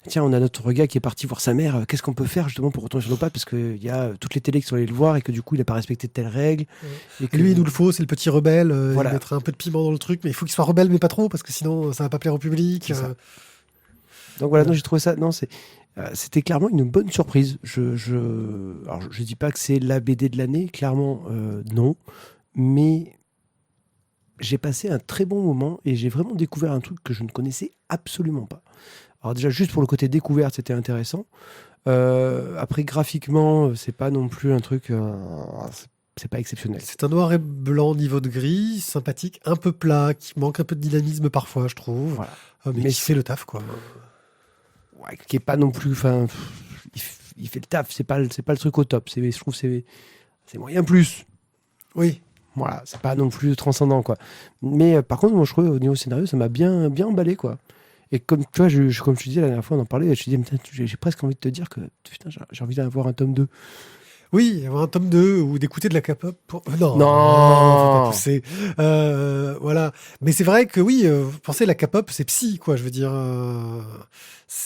Tiens, on a notre gars qui est parti voir sa mère. Qu'est-ce qu'on peut faire justement pour retourner sur nos pas ? Parce qu'il y a toutes les télés qui sont allées le voir et que du coup, il n'a pas respecté de telles règles. Et que lui, il nous le faut, c'est le petit rebelle. Voilà. Il mettra un peu de piment dans le truc, mais il faut qu'il soit rebelle, mais pas trop, parce que sinon, ça va pas plaire au public. Donc voilà, j'ai trouvé ça. Non, c'était clairement une bonne surprise. Alors, je dis pas que c'est la BD de l'année, clairement, non. Mais j'ai passé un très bon moment et j'ai vraiment découvert un truc que je ne connaissais absolument pas. Alors déjà, juste pour le côté découverte, c'était intéressant. Après, graphiquement, c'est pas non plus un truc... c'est pas exceptionnel. C'est un noir et blanc niveau de gris, sympathique, un peu plat, qui manque un peu de dynamisme parfois, je trouve. Voilà. Mais qui fait le taf, quoi. Ouais, qui est pas non plus. Enfin, il fait le taf. C'est pas le truc au top. Je trouve que c'est moyen plus. Oui. Voilà, c'est pas non plus transcendant, quoi. Mais par contre, moi, je trouve au niveau scénario, ça m'a bien emballé, quoi. Et comme tu vois, comme je te disais la dernière fois, on en parlait, je te disais, j'ai presque envie de te dire que putain, j'ai envie d'avoir un tome 2. Oui, avoir un tome 2 ou d'écouter de la K-pop. Non, Non, faut pas pousser. Voilà. Mais c'est vrai que oui, pensez la K-pop, c'est psy, quoi. Je veux dire,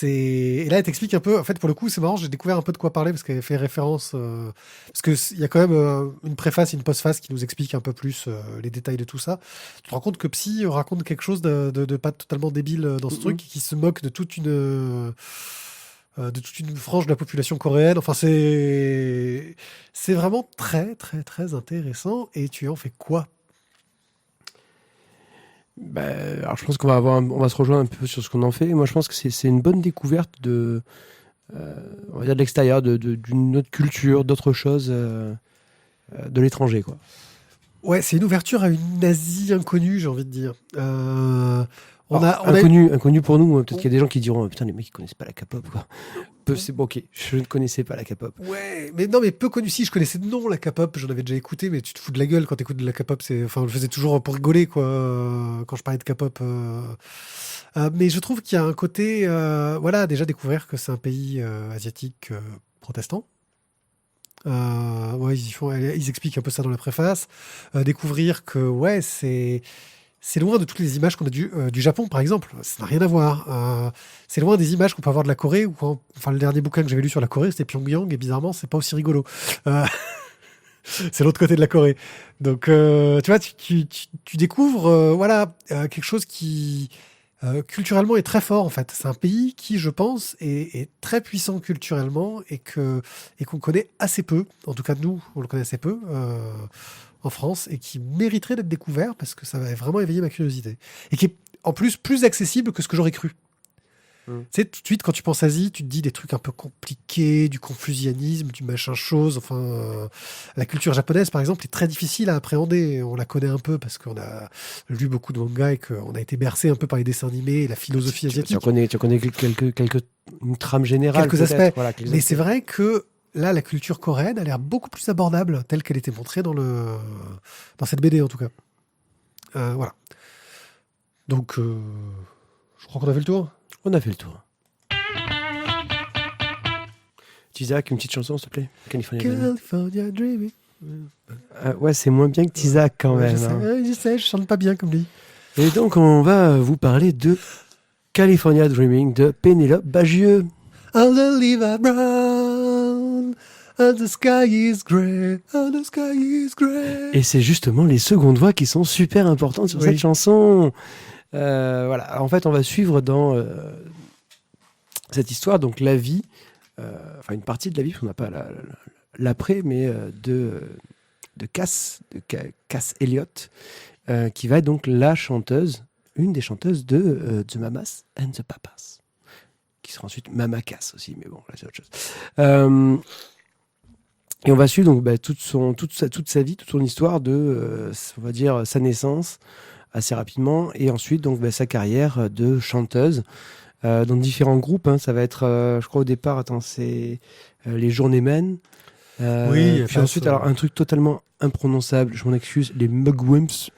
et là, elle t'explique un peu. En fait, pour le coup, c'est marrant. J'ai découvert un peu de quoi parler parce qu'elle fait référence. Parce que il y a quand même une préface, une postface qui nous explique un peu plus les détails de tout ça. Tu te rends compte que Psy raconte quelque chose de pas totalement débile dans ce truc, qui se moque de toute une frange de la population coréenne. Enfin, c'est vraiment très, très, très intéressant. Et tu en fais quoi? Alors je pense qu'on on va se rejoindre un peu sur ce qu'on en fait. Moi, je pense que c'est une bonne découverte on va dire de l'extérieur, d'une autre culture, d'autres choses, de l'étranger, quoi. Ouais, c'est une ouverture à une Asie inconnue, j'ai envie de dire. Inconnu pour nous, peut-être qu'il y a des gens qui diront putain, les mecs ils connaissent pas la K-pop, quoi. C'est bon, ok, je ne connaissais pas la K-pop. Ouais, mais non, mais peu connu. Si, je connaissais de nom la K-pop, j'en avais déjà écouté, mais tu te fous de la gueule quand t'écoutes de la K-pop. Enfin, je le faisais toujours pour rigoler, quoi, quand je parlais de K-pop. Mais je trouve qu'il y a un côté, voilà, déjà découvrir que c'est un pays asiatique protestant. Ouais, ils expliquent un peu ça dans la préface. Découvrir que, ouais, c'est loin de toutes les images qu'on a du Japon, par exemple. Ça n'a rien à voir. C'est loin des images qu'on peut avoir de la Corée. Enfin, le dernier bouquin que j'avais lu sur la Corée, c'était Pyongyang, et bizarrement, c'est pas aussi rigolo. C'est l'autre côté de la Corée. Donc, tu vois, tu découvres, voilà, quelque chose qui culturellement est très fort, en fait. C'est un pays qui, je pense, est très puissant culturellement et qu'on connaît assez peu. En tout cas, nous, on le connaît assez peu. En France, et qui mériterait d'être découvert parce que ça va vraiment éveiller ma curiosité. Et qui est en plus accessible que ce que j'aurais cru. Tu sais, tout de suite, quand tu penses Asie, tu te dis des trucs un peu compliqués, du confucianisme, du machin chose. Enfin, la culture japonaise, par exemple, est très difficile à appréhender. On la connaît un peu parce qu'on a lu beaucoup de mangas et qu'on a été bercé un peu par les dessins animés et la philosophie asiatique. Tu connais une trame générale. Quelques aspects. Voilà, mais c'est vrai que là, la culture coréenne a l'air beaucoup plus abordable, telle qu'elle était montrée dans cette BD, en tout cas. Voilà. Donc, je crois qu'on a fait le tour. On a fait le tour. Tizak, une petite chanson, s'il te plaît. California Dreaming. Ouais, c'est moins bien que Tizak, quand même. Je sais, je chante pas bien comme lui. Et donc, on va vous parler de California Dreaming de Pénélope Bagieux. All the leaves are brown, and the sky is grey, and the sky is grey. Et c'est justement les secondes voix qui sont super importantes sur cette chanson. Voilà. Alors, en fait, on va suivre dans cette histoire, donc la vie, enfin une partie de la vie, parce qu'on n'a pas l'après, mais de Cass Elliot, qui va être donc la chanteuse, une des chanteuses de The Mamas and the Papas, qui sera ensuite Mama Cass aussi, mais bon, là c'est autre chose. Et on va suivre donc toute sa vie, toute son histoire de, on va dire, sa naissance assez rapidement, et ensuite donc sa carrière de chanteuse dans différents groupes. Hein. Ça va être, je crois au départ, c'est les Journeymen. Oui. Puis ensuite, alors un truc totalement imprononçable, je m'en excuse, les Mugwumps,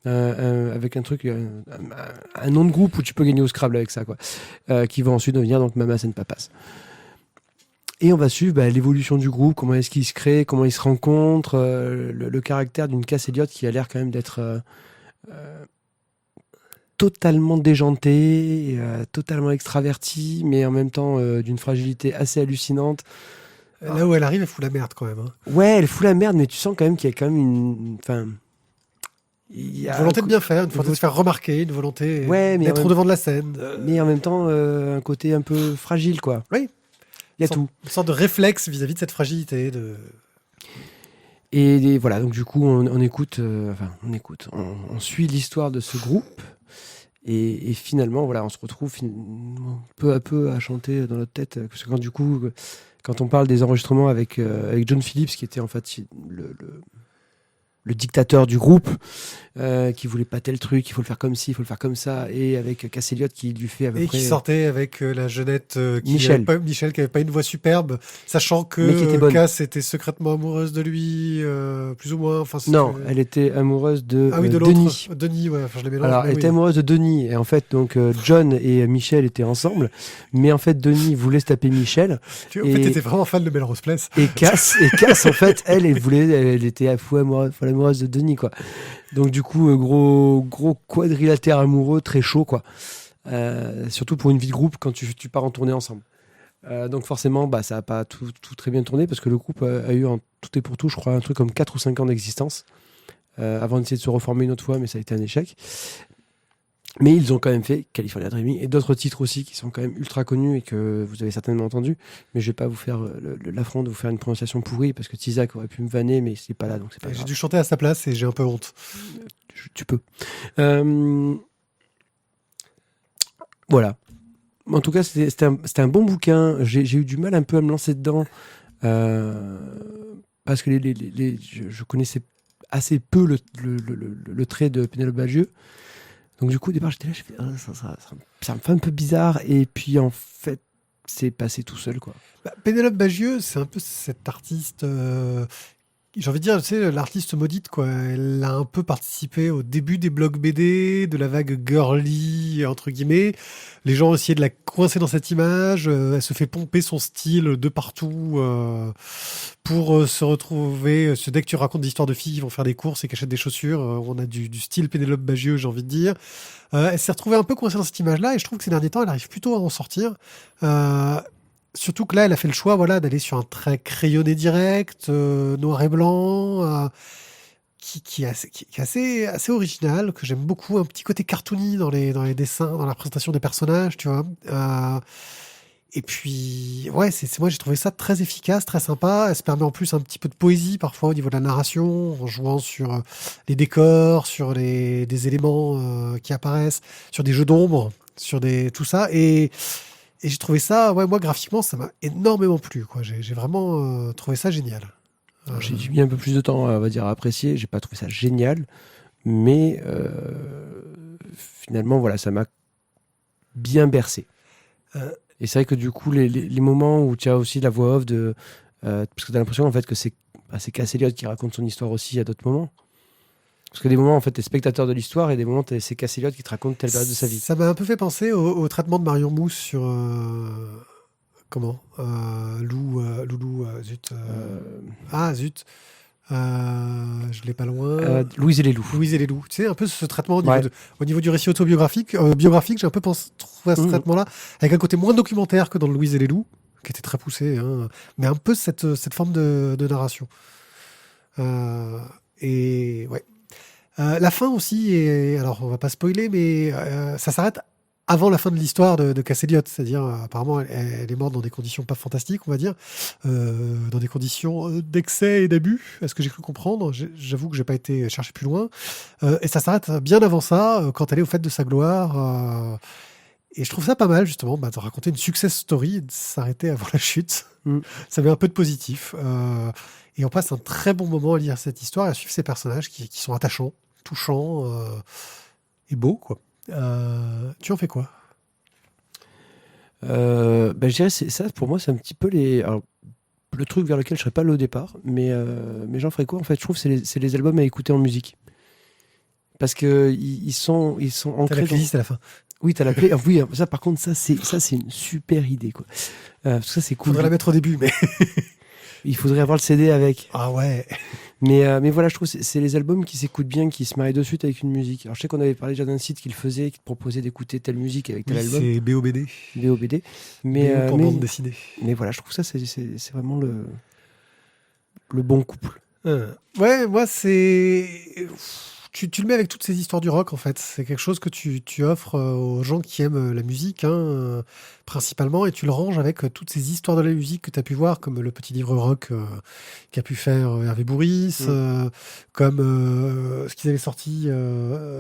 avec un truc, un nom de groupe où tu peux gagner au Scrabble avec ça, quoi. Qui va ensuite devenir donc Mamas and Papas. Et on va suivre l'évolution du groupe, comment est-ce qu'il se crée, comment ils se rencontrent, le caractère d'une Cass Elliot qui a l'air quand même d'être totalement déjantée, totalement extravertie, mais en même temps d'une fragilité assez hallucinante. Là où elle arrive, elle fout la merde quand même. Hein. Ouais, elle fout la merde, mais tu sens quand même qu'il y a quand même une volonté de bien faire, une volonté de se faire remarquer, une volonté d'être au devant de la scène. Mais en même temps, un côté un peu fragile, quoi. Oui. Il y a tout. Une sorte de réflexe vis-à-vis de cette fragilité. Et voilà, donc du coup, on écoute, on suit l'histoire de ce groupe. Et finalement, voilà, on se retrouve peu à peu à chanter dans notre tête. Parce que quand on parle des enregistrements avec John Phillips, qui était en fait le dictateur du groupe, qui voulait pas tel truc, il faut le faire comme ci, il faut le faire comme ça, et avec Cass Elliot qui lui fait à peu Et près... qui sortait avec la jeunette Michel. Michel, qui avait pas une voix superbe, sachant Mais qui était que bonne. Cass était secrètement amoureuse de lui, plus ou moins. Enfin, Non, elle était amoureuse de, Ah oui, de Denis. l'autre. Denis, ouais, enfin, je les mélange. Alors, mais elle était oui. amoureuse de Denis, et en fait, donc John et Michel étaient ensemble, mais en fait, Denis voulait se taper Michel, En fait, t'étais vraiment fan de Melrose Place. et Cass, en fait, elle était à fou amoureuse de Denis, quoi. Donc, du coup, gros quadrilatère amoureux, très chaud, quoi. Surtout pour une vie de groupe quand tu pars en tournée ensemble. Donc forcément, ça n'a pas tout très bien tourné parce que le groupe a eu en tout et pour tout, je crois, un truc comme 4 ou 5 ans d'existence avant d'essayer de se reformer une autre fois, mais ça a été un échec. Mais ils ont quand même fait California Dreaming et d'autres titres aussi qui sont quand même ultra connus et que vous avez certainement entendu. Mais je vais pas vous faire l'affront de vous faire une prononciation pourrie parce que Tizak aurait pu me vanner, mais c'est pas là, donc c'est pas grave. J'ai dû chanter à sa place et j'ai un peu honte. Tu peux. Voilà. En tout cas, c'était un bon bouquin. J'ai eu du mal un peu à me lancer dedans parce que je connaissais assez peu le trait de Pénélope Bagieux. Donc du coup, au départ, j'étais là, je fais, ça me fait un peu bizarre. Et puis en fait, c'est passé tout seul, quoi. Pénélope Bagieux, c'est un peu cette artiste... j'ai envie de dire, tu sais, l'artiste maudite, quoi. Elle a un peu participé au début des blogs BD, de la vague girly, entre guillemets. Les gens ont essayé de la coincer dans cette image. Elle se fait pomper son style de partout pour se retrouver. Dès que tu racontes des histoires de filles qui vont faire des courses et qui achètent des chaussures, on a du style Pénélope Bagieux, j'ai envie de dire. Elle s'est retrouvée un peu coincée dans cette image-là et je trouve que ces derniers temps, elle arrive plutôt à en sortir. Surtout que là, elle a fait le choix, voilà, d'aller sur un trait crayonné direct, noir et blanc, qui est assez original, que j'aime beaucoup, un petit côté cartoony dans les dessins, dans la présentation des personnages, tu vois. Et puis, ouais, moi j'ai trouvé ça très efficace, très sympa. Elle se permet en plus un petit peu de poésie parfois au niveau de la narration, en jouant sur les décors, sur des éléments qui apparaissent, sur des jeux d'ombre, sur tout ça. Et j'ai trouvé ça, ouais, moi graphiquement, ça m'a énormément plu, quoi. J'ai vraiment trouvé ça génial. J'ai mis un peu plus de temps, on va dire, à apprécier. J'ai pas trouvé ça génial, mais finalement, voilà, ça m'a bien bercé. Et c'est vrai que du coup, les moments où tu as aussi la voix off parce que tu as l'impression en fait que c'est Cass Elliot qui raconte son histoire aussi à d'autres moments. Parce que des moments, en fait, t'es spectateur de l'histoire et des moments, c'est Cass Elliot qui te raconte telle période de sa vie. Ça m'a un peu fait penser au traitement de Marion Mousse sur Loulou, zut. Ah, zut. Je l'ai pas loin. Louise et les loups. Louise et les loups. Tu sais, un peu ce traitement Ouais. au niveau du récit autobiographique. Biographique, j'ai un peu trouvé à ce traitement-là, avec un côté moins documentaire que dans Louise et les loups, qui était très poussé, hein, mais un peu cette forme de narration. Et ouais. La fin aussi, alors on va pas spoiler, mais ça s'arrête avant la fin de l'histoire de Cass Elliot, c'est-à-dire apparemment elle est morte dans des conditions pas fantastiques, on va dire, dans des conditions d'excès et d'abus, est-ce que j'ai cru comprendre. J'avoue que j'ai pas été chercher plus loin, et ça s'arrête bien avant ça, quand elle est au fait de sa gloire, et je trouve ça pas mal justement, de raconter une success story et de s'arrêter avant la chute. Ça met un peu de positif, et on passe un très bon moment à lire cette histoire et à suivre ces personnages qui sont attachants, touchants et beaux, quoi. Tu en fais quoi? Je dirais ça pour moi c'est un petit peu le truc vers lequel je serais pas allé au départ, mais j'en ferais quoi en fait? Je trouve que c'est les albums à écouter en musique parce que ils sont ancrés. T'as la playlist à la fin. Oui, t'as la play. Oui, ça par contre ça c'est une super idée, quoi. Parce que ça c'est cool. Faudrait la mettre au début, mais il faudrait avoir le CD avec. Ah ouais. Mais voilà, je trouve que c'est les albums qui s'écoutent bien, qui se marient de suite avec une musique. Alors je sais qu'on avait parlé déjà d'un site qui le faisait, qui te proposait d'écouter telle musique avec tel album. C'est BOBD. BOBD. Pour bande dessinée. Mais voilà, je trouve ça c'est vraiment le bon couple. Ouais, moi c'est... tu le mets avec toutes ces histoires du rock, en fait. C'est quelque chose que tu offres aux gens qui aiment la musique, hein, principalement, et tu le ranges avec toutes ces histoires de la musique que tu as pu voir, comme le petit livre rock qu'a pu faire Hervé Bourris, comme ce qu'ils avaient sorti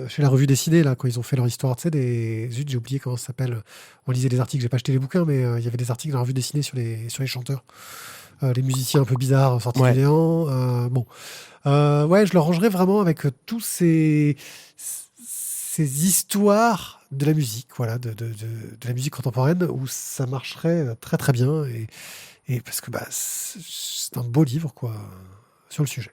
chez la Revue Dessinée, là, quand ils ont fait leur histoire, tu sais, Zut, j'ai oublié comment ça s'appelle. On lisait des articles, j'ai pas acheté les bouquins, mais il y avait des articles dans la Revue Dessinée sur les chanteurs. Les musiciens un peu bizarres sortis du néant. Bon. Ouais, je le rangerais vraiment avec tous ces histoires de la musique, voilà, de la musique contemporaine, où ça marcherait très très bien, et parce que c'est un beau livre, quoi, sur le sujet.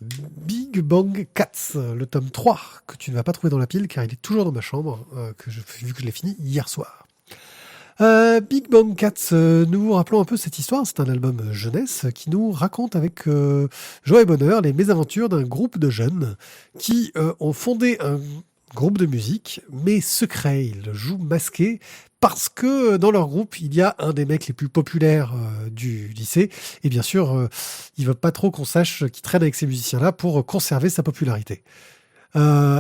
Big Bang Cats, le tome 3, que tu ne vas pas trouver dans la pile, car il est toujours dans ma chambre, vu que je l'ai fini hier soir. Big Bang Cats, nous rappelons un peu cette histoire. C'est un album jeunesse qui nous raconte avec joie et bonheur les mésaventures d'un groupe de jeunes qui ont fondé un groupe de musique, mais secret. Ils jouent masqués parce que dans leur groupe, il y a un des mecs les plus populaires du lycée. Et bien sûr, ils ne veulent pas trop qu'on sache qu'il traîne avec ces musiciens-là pour conserver sa popularité.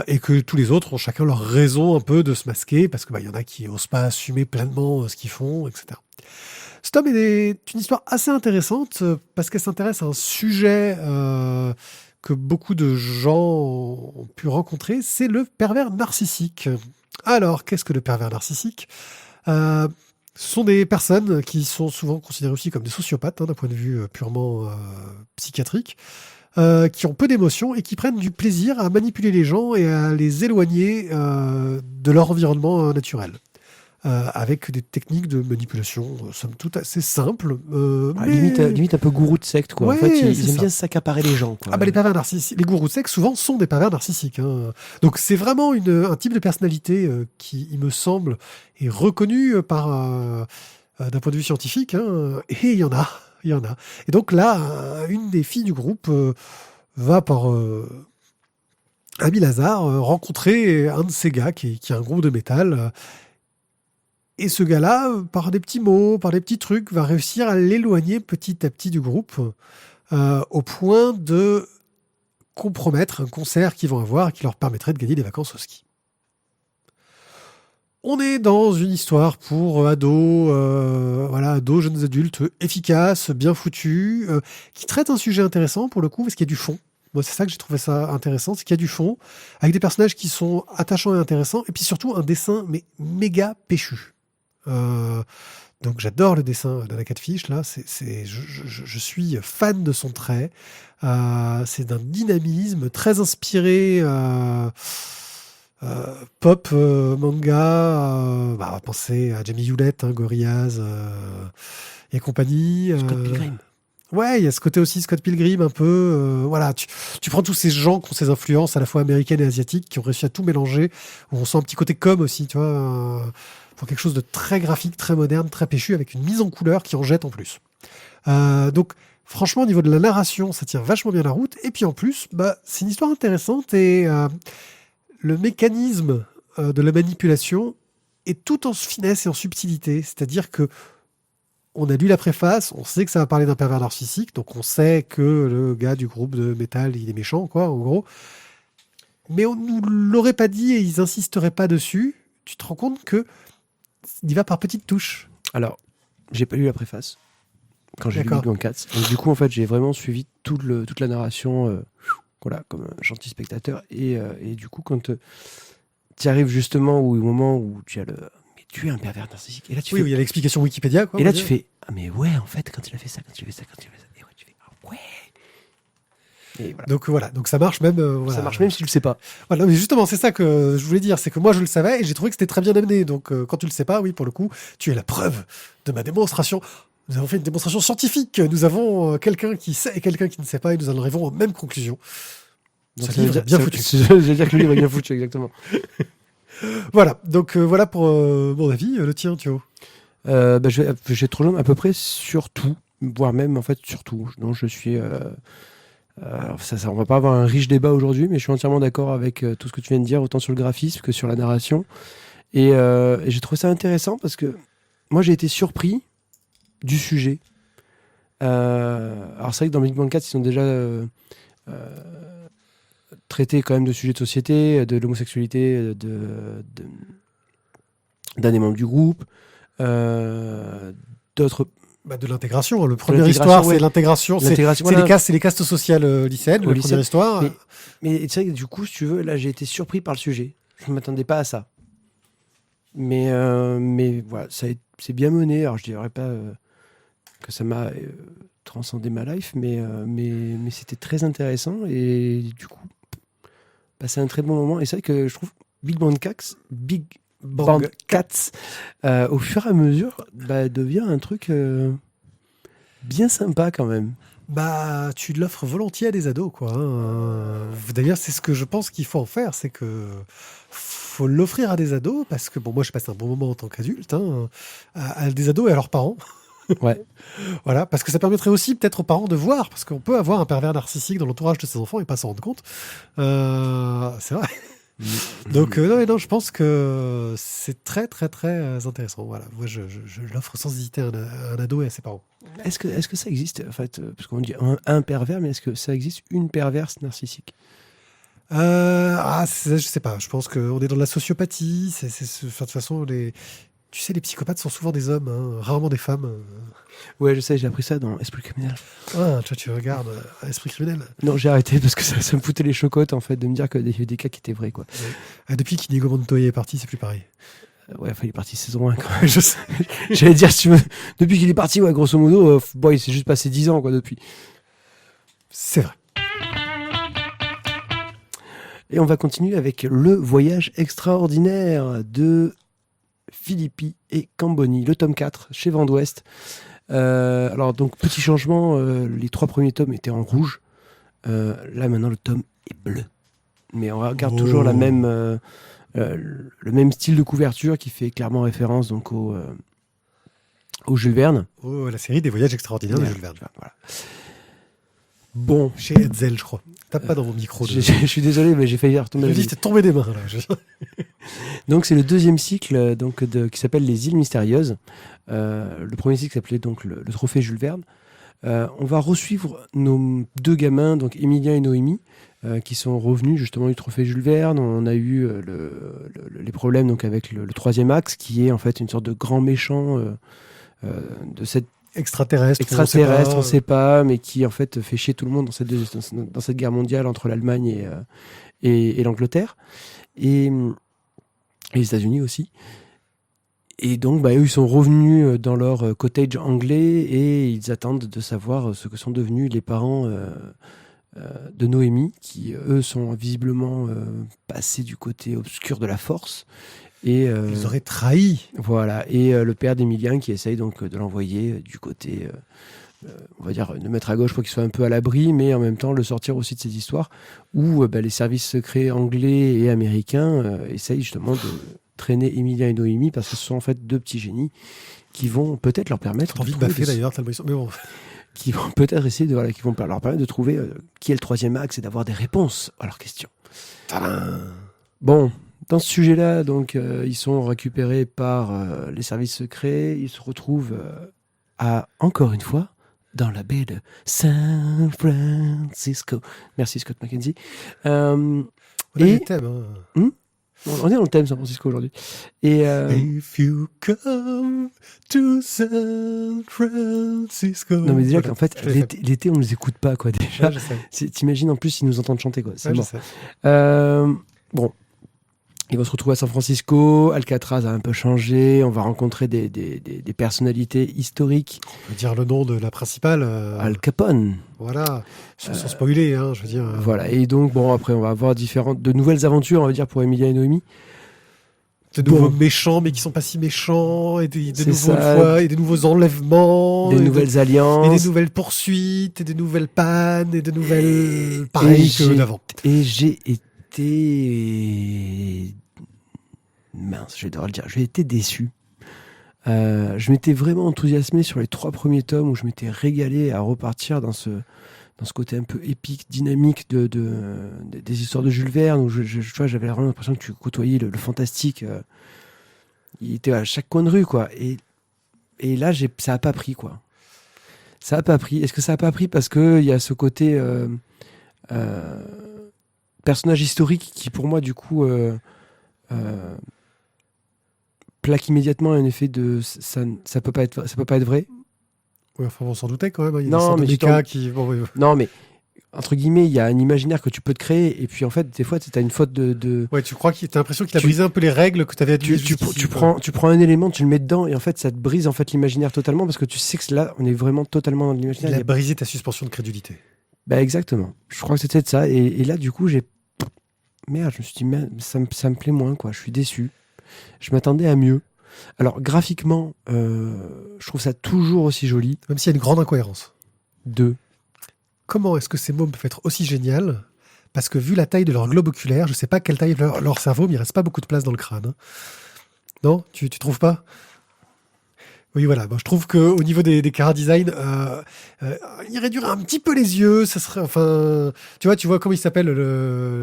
Et que tous les autres ont chacun leur raison un peu de se masquer, parce que y en a qui n'osent pas assumer pleinement ce qu'ils font, etc. Ce tome est une histoire assez intéressante, parce qu'elle s'intéresse à un sujet que beaucoup de gens ont pu rencontrer, c'est le pervers narcissique. Alors, qu'est-ce que le pervers narcissique ? Ce sont des personnes qui sont souvent considérées aussi comme des sociopathes, d'un point de vue purement psychiatrique, qui ont peu d'émotions et qui prennent du plaisir à manipuler les gens et à les éloigner de leur environnement naturel. Avec des techniques de manipulation, somme toute, assez simples. Mais... limite un peu gourou de secte, quoi. Ouais, en fait, ils aiment ça. bien s'accaparer les gens, quoi. Les pervers narcissiques, les gourous de secte, souvent, sont des pervers narcissiques. Hein. Donc, c'est vraiment un type de personnalité qui, il me semble, est reconnu d'un point de vue scientifique. Hein. Et il y en a. Et donc là, une des filles du groupe va par habile hasard rencontrer un de ces gars qui a un groupe de métal. Et ce gars-là, par des petits mots, par des petits trucs, va réussir à l'éloigner petit à petit du groupe, au point de compromettre un concert qu'ils vont avoir qui leur permettrait de gagner des vacances au ski. On est dans une histoire pour ados, jeunes adultes, efficaces, bien foutus, qui traite un sujet intéressant pour le coup, parce qu'il y a du fond. Moi, c'est ça que j'ai trouvé ça intéressant, c'est qu'il y a du fond, avec des personnages qui sont attachants et intéressants, et puis surtout un dessin mais méga péchu. Donc j'adore le dessin d'Anna Catfish, là, je suis fan de son trait. C'est d'un dynamisme très inspiré pop, manga, on va penser à Jamie Hewlett, Gorillaz et compagnie. Scott Pilgrim. Ouais, il y a ce côté aussi Scott Pilgrim un peu. Voilà, tu prends tous ces gens qui ont ces influences à la fois américaines et asiatiques, qui ont réussi à tout mélanger, où on sent un petit côté com aussi, tu vois, pour quelque chose de très graphique, très moderne, très péchu, avec une mise en couleur qui en jette en plus. Donc, franchement, au niveau de la narration, ça tient vachement bien la route. Et puis en plus, c'est une histoire intéressante et le mécanisme de la manipulation est tout en finesse et en subtilité. C'est-à-dire que on a lu la préface, on sait que ça va parler d'un pervers narcissique, donc on sait que le gars du groupe de métal, il est méchant, quoi, en gros. Mais on nous l'aurait pas dit et ils insisteraient pas dessus. Tu te rends compte que il y va par petites touches. Alors, j'ai pas lu la préface quand j'ai lu Big Bang Cats. Donc du coup, en fait, j'ai vraiment suivi toute la narration, comme un gentil spectateur. Et du coup, quand tu arrives justement au moment où tu as mais tu es un pervers narcissique. Et là, il y a l'explication Wikipédia, quoi. Et là, tu fais, mais ouais, en fait, quand il a fait ça, Et ouais, tu fais, ouais. Et voilà. Donc ça marche même. Ça marche même si tu le sais pas. Voilà, mais justement, c'est ça que je voulais dire, c'est que moi je le savais et j'ai trouvé que c'était très bien amené. Donc quand tu le sais pas, oui, pour le coup, tu es la preuve de ma démonstration. Nous avons fait une démonstration scientifique. Nous avons quelqu'un qui sait et quelqu'un qui ne sait pas et nous en arrivons aux mêmes conclusions. Donc ce livre est bien foutu. Je veux dire que le livre est bien foutu, exactement. Voilà, donc voilà pour mon avis. Le tien, Thio. Je vais te rejoindre à peu près sur tout, voire même en fait sur tout. Donc je suis. On va pas avoir un riche débat aujourd'hui, mais je suis entièrement d'accord avec tout ce que tu viens de dire, autant sur le graphisme que sur la narration. Et j'ai trouvé ça intéressant parce que moi j'ai été surpris du sujet. Alors c'est vrai que dans Big Bang 4, ils sont déjà traités quand même de sujets de société, de l'homosexualité, d'un des membres du groupe, d'autres. De l'intégration. Le première l'intégration, histoire, ouais. c'est l'intégration. C'est Voilà. les castes sociales lycéennes, Au la lycée. première histoire. Mais c'est vrai que du coup, si tu veux, là j'ai été surpris par le sujet. Je ne m'attendais pas à ça. Mais voilà, c'est bien mené. Alors je dirais pas que ça m'a transcendé ma life, mais c'était très intéressant et du coup, passé un très bon moment. Et c'est vrai que je trouve Big Bang Cats, au fur et à mesure, devient un truc bien sympa quand même. Tu l'offres volontiers à des ados, quoi. D'ailleurs, c'est ce que je pense qu'il faut en faire, c'est que faut l'offrir à des ados, parce que moi, je passe un bon moment en tant qu'adulte, à des ados et à leurs parents. Ouais. Voilà, parce que ça permettrait aussi peut-être aux parents de voir, parce qu'on peut avoir un pervers narcissique dans l'entourage de ses enfants et pas s'en rendre compte. C'est vrai. Donc non, je pense que c'est très très très intéressant. Voilà, moi je l'offre sans hésiter à un ado et à ses parents. Est-ce que ça existe en fait, parce qu'on dit un pervers, mais est-ce que ça existe une perverse narcissique? Je sais pas. Je pense qu'on est dans de la sociopathie. De toute façon, tu sais, les psychopathes sont souvent des hommes, rarement des femmes. Ouais, je sais, j'ai appris ça dans Esprit criminel. Ah, toi, tu regardes Esprit criminel. Non, j'ai arrêté parce que ça me foutait les chocottes en fait de me dire qu'il y avait des cas qui étaient vrais quoi. Depuis qu'Inigo Montoya est parti, c'est plus pareil. Ouais, enfin, il est parti saison 1 quand même. Je sais. J'allais dire, si tu veux, depuis qu'il est parti, ouais, grosso modo, il s'est juste passé 10 ans quoi depuis. C'est vrai. Et on va continuer avec Le Voyage extraordinaire de Philippi et Camboni, le tome 4 chez Vent d'Ouest. Alors donc petit changement, les 3 premiers tomes étaient en rouge. Là maintenant le tome est bleu. Mais on regarde toujours le même style de couverture qui fait clairement référence donc au Jules Verne. Oh, la série des voyages extraordinaires de Jules Verne. Voilà. Bon. Chez Hetzel, je crois. Tape pas dans mon micro. Je suis désolé, mais j'ai failli retomber. Je me dis, t'es tombé des mains là. Donc c'est le 2e cycle qui s'appelle Les Îles Mystérieuses. Le premier cycle s'appelait donc le Trophée Jules Verne. On va resuivre nos 2 gamins, donc Emilien et Noémie, qui sont revenus justement du Trophée Jules Verne. On a eu les problèmes donc avec le 3e axe, qui est en fait une sorte de grand méchant de cette extraterrestre, on sait pas, mais qui en fait fait chier tout le monde dans cette guerre mondiale entre l'Allemagne et l'Angleterre et les États-Unis aussi. Et donc, eux, ils sont revenus dans leur cottage anglais et ils attendent de savoir ce que sont devenus les parents de Noémie, qui, eux, sont visiblement passés du côté obscur de la force. Et, ils auraient trahi. Voilà. Et le père d'Emilien qui essaye donc de l'envoyer du côté, on va dire, de mettre à gauche pour qu'il soit un peu à l'abri, mais en même temps le sortir aussi de ces histoires où les services secrets anglais et américains essayent justement de traîner Emilien et Noémie parce que ce sont en fait 2 petits génies qui vont peut-être leur permettre de trouver d'ailleurs, mais bon. Qui vont peut-être essayer qui vont leur permettre de trouver qui est le 3e axe et d'avoir des réponses à leurs questions. Tadam. Bon, dans ce sujet-là, donc ils sont récupérés par les services secrets, ils se retrouvent encore une fois dans la baie de San Francisco. Merci Scott McKenzie. On a des thèmes. On est dans le thème San Francisco aujourd'hui. Et If you come to San Francisco. Non mais déjà qu'en fait l'été on les écoute pas quoi déjà. Ouais, je sais. T'imagines en plus ils nous entendent chanter quoi. C'est ouais, mort. je sais. Bon. Ils vont se retrouver à San Francisco, Alcatraz a un peu changé, on va rencontrer des personnalités historiques. On peut dire le nom de la principale. Al Capone. Voilà, sans spoiler, je veux dire. Voilà, et donc bon après on va avoir de nouvelles aventures, on va dire, pour Emilia et Noémie. De nouveaux méchants, mais qui sont pas si méchants, et des nouveaux enlèvements, des nouvelles alliances, et des nouvelles poursuites, et des nouvelles pannes, et des nouvelles pareilles que d'avant. Et j'ai été mince, je vais devoir le dire, j'ai été déçu. Je m'étais vraiment enthousiasmé sur les 3 premiers tomes où je m'étais régalé à repartir dans ce côté un peu épique, dynamique des histoires de Jules Verne où j'avais vraiment l'impression que tu côtoyais le fantastique. Il était à chaque coin de rue, quoi. Et là, ça a pas pris, quoi. Ça a pas pris. Est-ce que ça a pas pris parce que il y a ce côté personnage historique qui, pour moi, du coup, plaque immédiatement un effet de ça peut pas être vrai. Oui, enfin, on s'en doutait quand même. Il y a Non, des sortes mais de mécas qui. Bon, oui. Non, mais entre guillemets, il y a un imaginaire que tu peux te créer, et puis en fait, des fois, tu as une faute de... Ouais, tu crois t'as l'impression qu'il a Tu- brisé un peu les règles que tu avais admises Tu jusqu'ici, quoi. prends un élément, tu le mets dedans, et en fait, ça te brise en fait l'imaginaire totalement, parce que tu sais que là, on est vraiment totalement dans l'imaginaire. Il a brisé ta suspension de crédulité. Bah, exactement. Je crois que c'était de ça. Et là, du coup, merde, je me suis dit, merde, ça me plaît moins, quoi. Je suis déçu. Je m'attendais à mieux. Alors, graphiquement, je trouve ça toujours aussi joli. Même s'il y a une grande incohérence. Comment est-ce que ces mômes peuvent être aussi géniales? Parce que vu la taille de leur globe oculaire, je sais pas quelle taille est leur cerveau, mais il reste pas beaucoup de place dans le crâne, hein. Non? Tu trouves pas? Oui, voilà. Bon, je trouve qu'au niveau des chara-design, il réduirait un petit peu les yeux. Ça serait, enfin, tu vois comment il s'appelle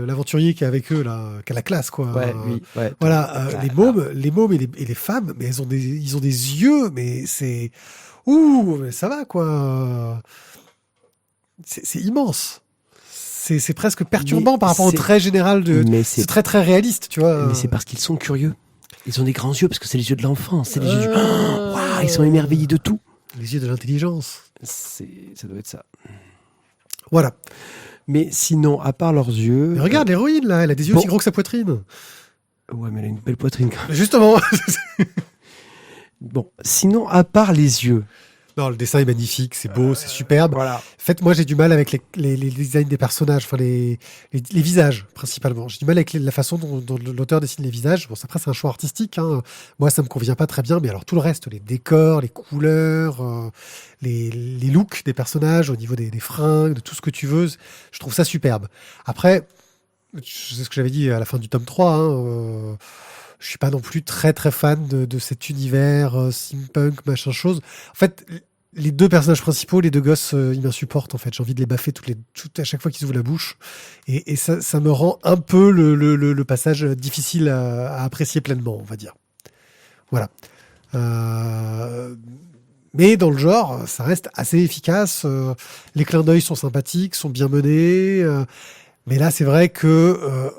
l'aventurier qui est avec eux là, qui a la classe, quoi. Ouais, oui, ouais. Voilà, les mômes et les femmes, mais ils ont des yeux, mais c'est, ouh, mais ça va, quoi. C'est immense. C'est presque perturbant Mais par rapport au trait général mais c'est très très réaliste, tu vois. Mais c'est parce qu'ils sont curieux. Ils ont des grands yeux parce que c'est les yeux de l'enfant. C'est les yeux Waouh, ils sont émerveillés de tout. Les yeux de l'intelligence. Ça doit être ça. Voilà. Mais sinon, à part leurs yeux. Mais regarde l'héroïne là, elle a des yeux aussi gros que sa poitrine. Ouais, mais elle a une belle poitrine quand même. Justement. Bon, sinon, à part les yeux. Non, le dessin est magnifique, c'est beau, c'est superbe. Voilà. En fait, moi, j'ai du mal avec les designs des personnages, enfin les visages principalement. J'ai du mal avec la façon dont l'auteur dessine les visages. Bon, après, c'est un choix artistique, hein. Moi, ça me convient pas très bien, mais alors tout le reste, les décors, les couleurs, les looks des personnages, au niveau des fringues, de tout ce que tu veux, je trouve ça superbe. Après, c'est ce que j'avais dit à la fin du tome 3, hein, je suis pas non plus très très fan de cet univers steampunk, machin chose. En fait, les deux personnages principaux, les deux gosses, ils m'insupportent en fait. J'ai envie de les baffer à chaque fois qu'ils ouvrent la bouche. Et ça me rend un peu le passage difficile à apprécier pleinement, on va dire. Voilà. Mais dans le genre, ça reste assez efficace. Les clins d'œil sont sympathiques, sont bien menés. Mais là, c'est vrai que...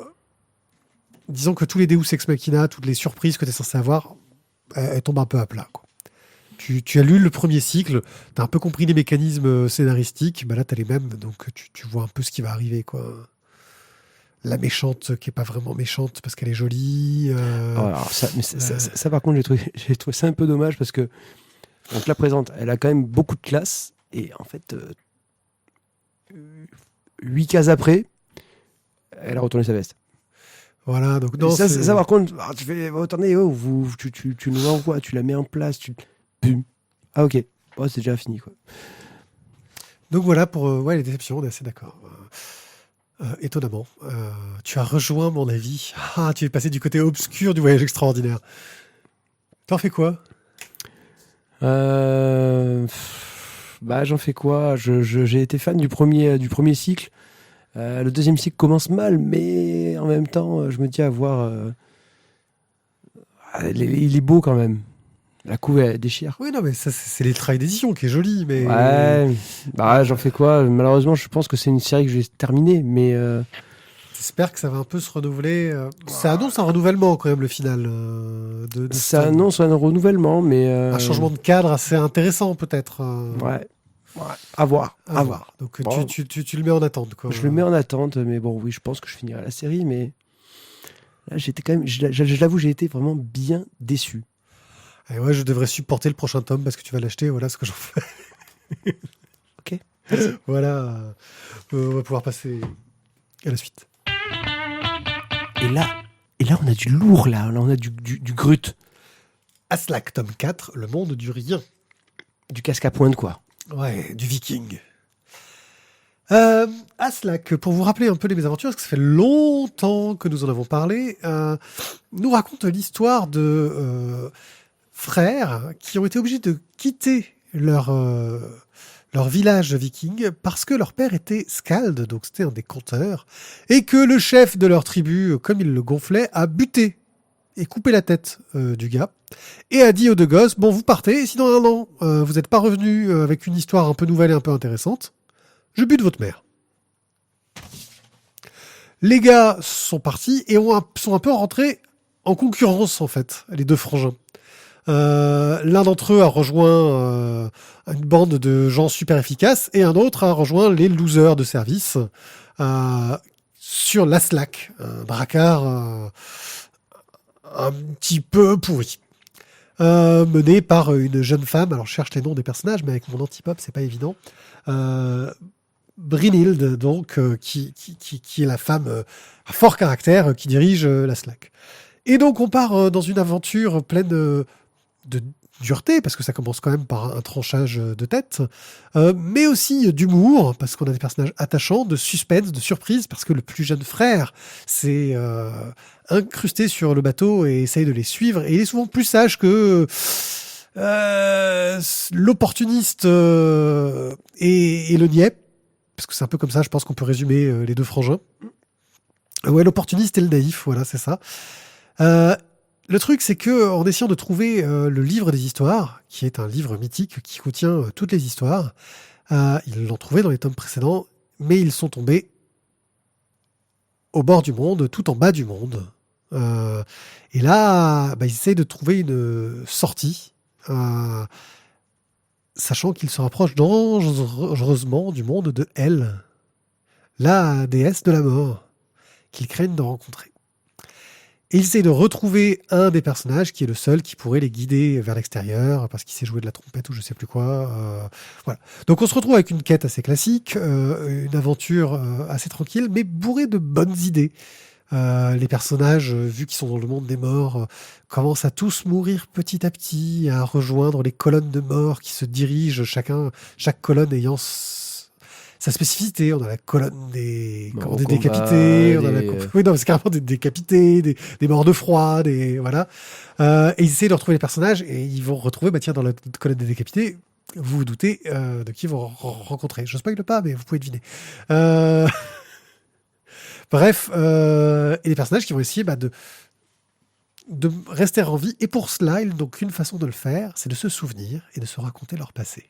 disons que tous les Deus Ex Machina, toutes les surprises que tu es censé avoir, elles tombent un peu à plat, quoi. Tu as lu le premier cycle, tu as un peu compris les mécanismes scénaristiques, bah là tu as les mêmes, donc tu vois un peu ce qui va arriver, quoi. La méchante qui est pas vraiment méchante parce qu'elle est jolie. Alors, ça, par contre, j'ai trouvé ça un peu dommage parce que donc la présente, elle a quand même beaucoup de classe et en fait, 8 cases après, elle a retourné sa veste. Voilà, donc non. Ça par contre, tu fais retourner, tu nous l'envoies, tu la mets en place, Bum. Ah ok, bon, c'est déjà fini, quoi. Donc voilà pour les déceptions, on est assez d'accord. Étonnamment, tu as rejoint mon avis. Ah, tu es passé du côté obscur du voyage extraordinaire. T'en fais quoi? Bah j'en fais quoi? J'ai été fan du premier cycle. Le deuxième cycle commence mal, mais en même temps, je me dis à voir. Il est beau quand même. La couve, elle déchire. Oui, non, mais ça, c'est les travails d'édition qui est joli, mais. Ouais, bah j'en fais quoi? Malheureusement, je pense que c'est une série que je vais terminer, mais. J'espère que ça va un peu se renouveler. Ça annonce un renouvellement quand même, le final. Ça annonce un renouvellement, mais. Un changement de cadre assez intéressant, peut-être. Ouais. À voir. Donc bon. tu le mets en attente, quoi. Je le mets en attente, mais bon, oui, je pense que je finirai la série, mais là, j'étais quand même, je l'avoue, j'ai été vraiment bien déçu. Et ouais, je devrais supporter le prochain tome parce que tu vas l'acheter, voilà ce que j'en fais. Ok. Voilà, on va pouvoir passer à la suite. Et là, on a du lourd, là on a du grut. Aslak, tome 4, le monde du rien. Du casque à pointe, quoi. Ouais, du viking. Aslak, pour vous rappeler un peu les mésaventures, parce que ça fait longtemps que nous en avons parlé, nous raconte l'histoire de frères qui ont été obligés de quitter leur village viking parce que leur père était skald, donc c'était un des conteurs, et que le chef de leur tribu, comme il le gonflait, a buté et coupé la tête du gars, et a dit aux deux gosses, bon, vous partez, et si dans 1 an, vous n'êtes pas revenus avec une histoire un peu nouvelle et un peu intéressante, je bute votre mère. Les gars sont partis et sont un peu rentrés en concurrence, en fait, les deux frangins. L'un d'entre eux a rejoint une bande de gens super efficaces et un autre a rejoint les losers de service sur l'Aslak, un dracard un petit peu pourri. Mené par une jeune femme, alors je cherche les noms des personnages, mais avec mon antipop, c'est pas évident. Brynhild, donc, qui est la femme à fort caractère qui dirige l'Aslak. Et donc on part dans une aventure pleine de dureté, parce que ça commence quand même par un tranchage de tête, mais aussi d'humour, parce qu'on a des personnages attachants, de suspense, de surprise, parce que le plus jeune frère s'est incrusté sur le bateau et essaye de les suivre, et il est souvent plus sage que l'opportuniste et le niais, parce que c'est un peu comme ça, je pense qu'on peut résumer les deux frangins. Ouais, l'opportuniste et le naïf, voilà, c'est ça. Le truc, c'est que en essayant de trouver le livre des histoires, qui est un livre mythique qui contient toutes les histoires, ils l'ont trouvé dans les tomes précédents, mais ils sont tombés au bord du monde, tout en bas du monde. Et là, ils essayent de trouver une sortie, sachant qu'ils se rapprochent dangereusement du monde de Elle, la déesse de la mort, qu'ils craignent de rencontrer. Et ils essayent de retrouver un des personnages qui est le seul qui pourrait les guider vers l'extérieur parce qu'il sait jouer de la trompette ou je sais plus quoi. Voilà. Donc on se retrouve avec une quête assez classique, une aventure assez tranquille, mais bourrée de bonnes idées. Les personnages, vu qu'ils sont dans le monde des morts, commencent à tous mourir petit à petit, à rejoindre les colonnes de morts qui se dirigent, chaque colonne ayant sa spécificité. On a la colonne des décapités, on a oui, non, c'est carrément des décapités, des morts de froid, voilà. Et ils essaient de retrouver les personnages et ils vont retrouver, tiens, dans la colonne des décapités, vous vous doutez de qui ils vont rencontrer. Je spoil pas, mais vous pouvez deviner. Bref, et les personnages qui vont essayer de rester en vie. Et pour cela, ils n'ont qu'une façon de le faire, c'est de se souvenir et de se raconter leur passé.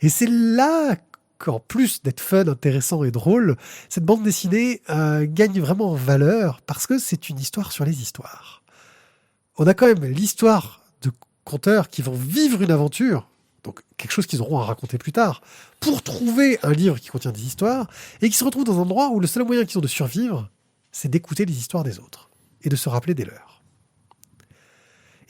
Et c'est là qu'en plus d'être fun, intéressant et drôle, cette bande dessinée gagne vraiment en valeur parce que c'est une histoire sur les histoires. On a quand même l'histoire de conteurs qui vont vivre une aventure, donc quelque chose qu'ils auront à raconter plus tard, pour trouver un livre qui contient des histoires, et qui se retrouvent dans un endroit où le seul moyen qu'ils ont de survivre, c'est d'écouter les histoires des autres, et de se rappeler des leurs.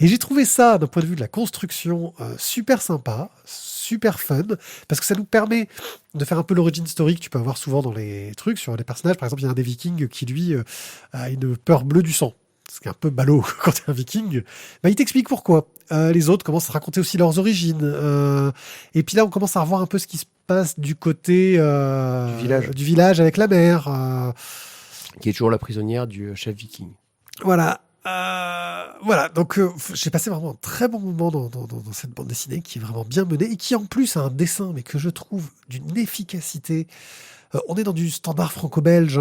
Et j'ai trouvé ça, d'un point de vue de la construction, super sympa, super fun, parce que ça nous permet de faire un peu l'origin story que tu peux avoir souvent dans les trucs, sur les personnages. Par exemple, il y a un des vikings qui, lui, a une peur bleue du sang. Ce qui est un peu ballot quand t'es un viking. Il t'explique pourquoi. Les autres commencent à raconter aussi leurs origines. Et puis là, on commence à revoir un peu ce qui se passe du côté du village avec la mère. Qui est toujours la prisonnière du chef viking. Voilà. Voilà, donc j'ai passé vraiment un très bon moment dans cette bande dessinée qui est vraiment bien menée et qui en plus a un dessin, mais que je trouve d'une efficacité. On est dans du standard franco-belge,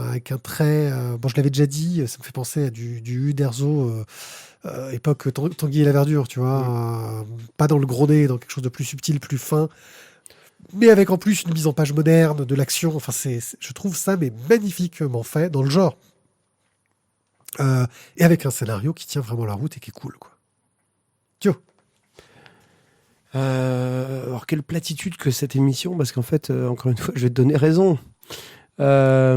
avec un trait. Bon, je l'avais déjà dit, ça me fait penser à du Uderzo, époque Tanguy et la Verdure, tu vois. Pas dans le gros nez, dans quelque chose de plus subtil, plus fin. Mais avec en plus une mise en page moderne, de l'action. Enfin, je trouve ça mais magnifiquement fait dans le genre. Et avec un scénario qui tient vraiment la route et qui est cool, quoi. Tio. Alors, quelle platitude que cette émission, parce qu'en fait, encore une fois, je vais te donner raison. Ça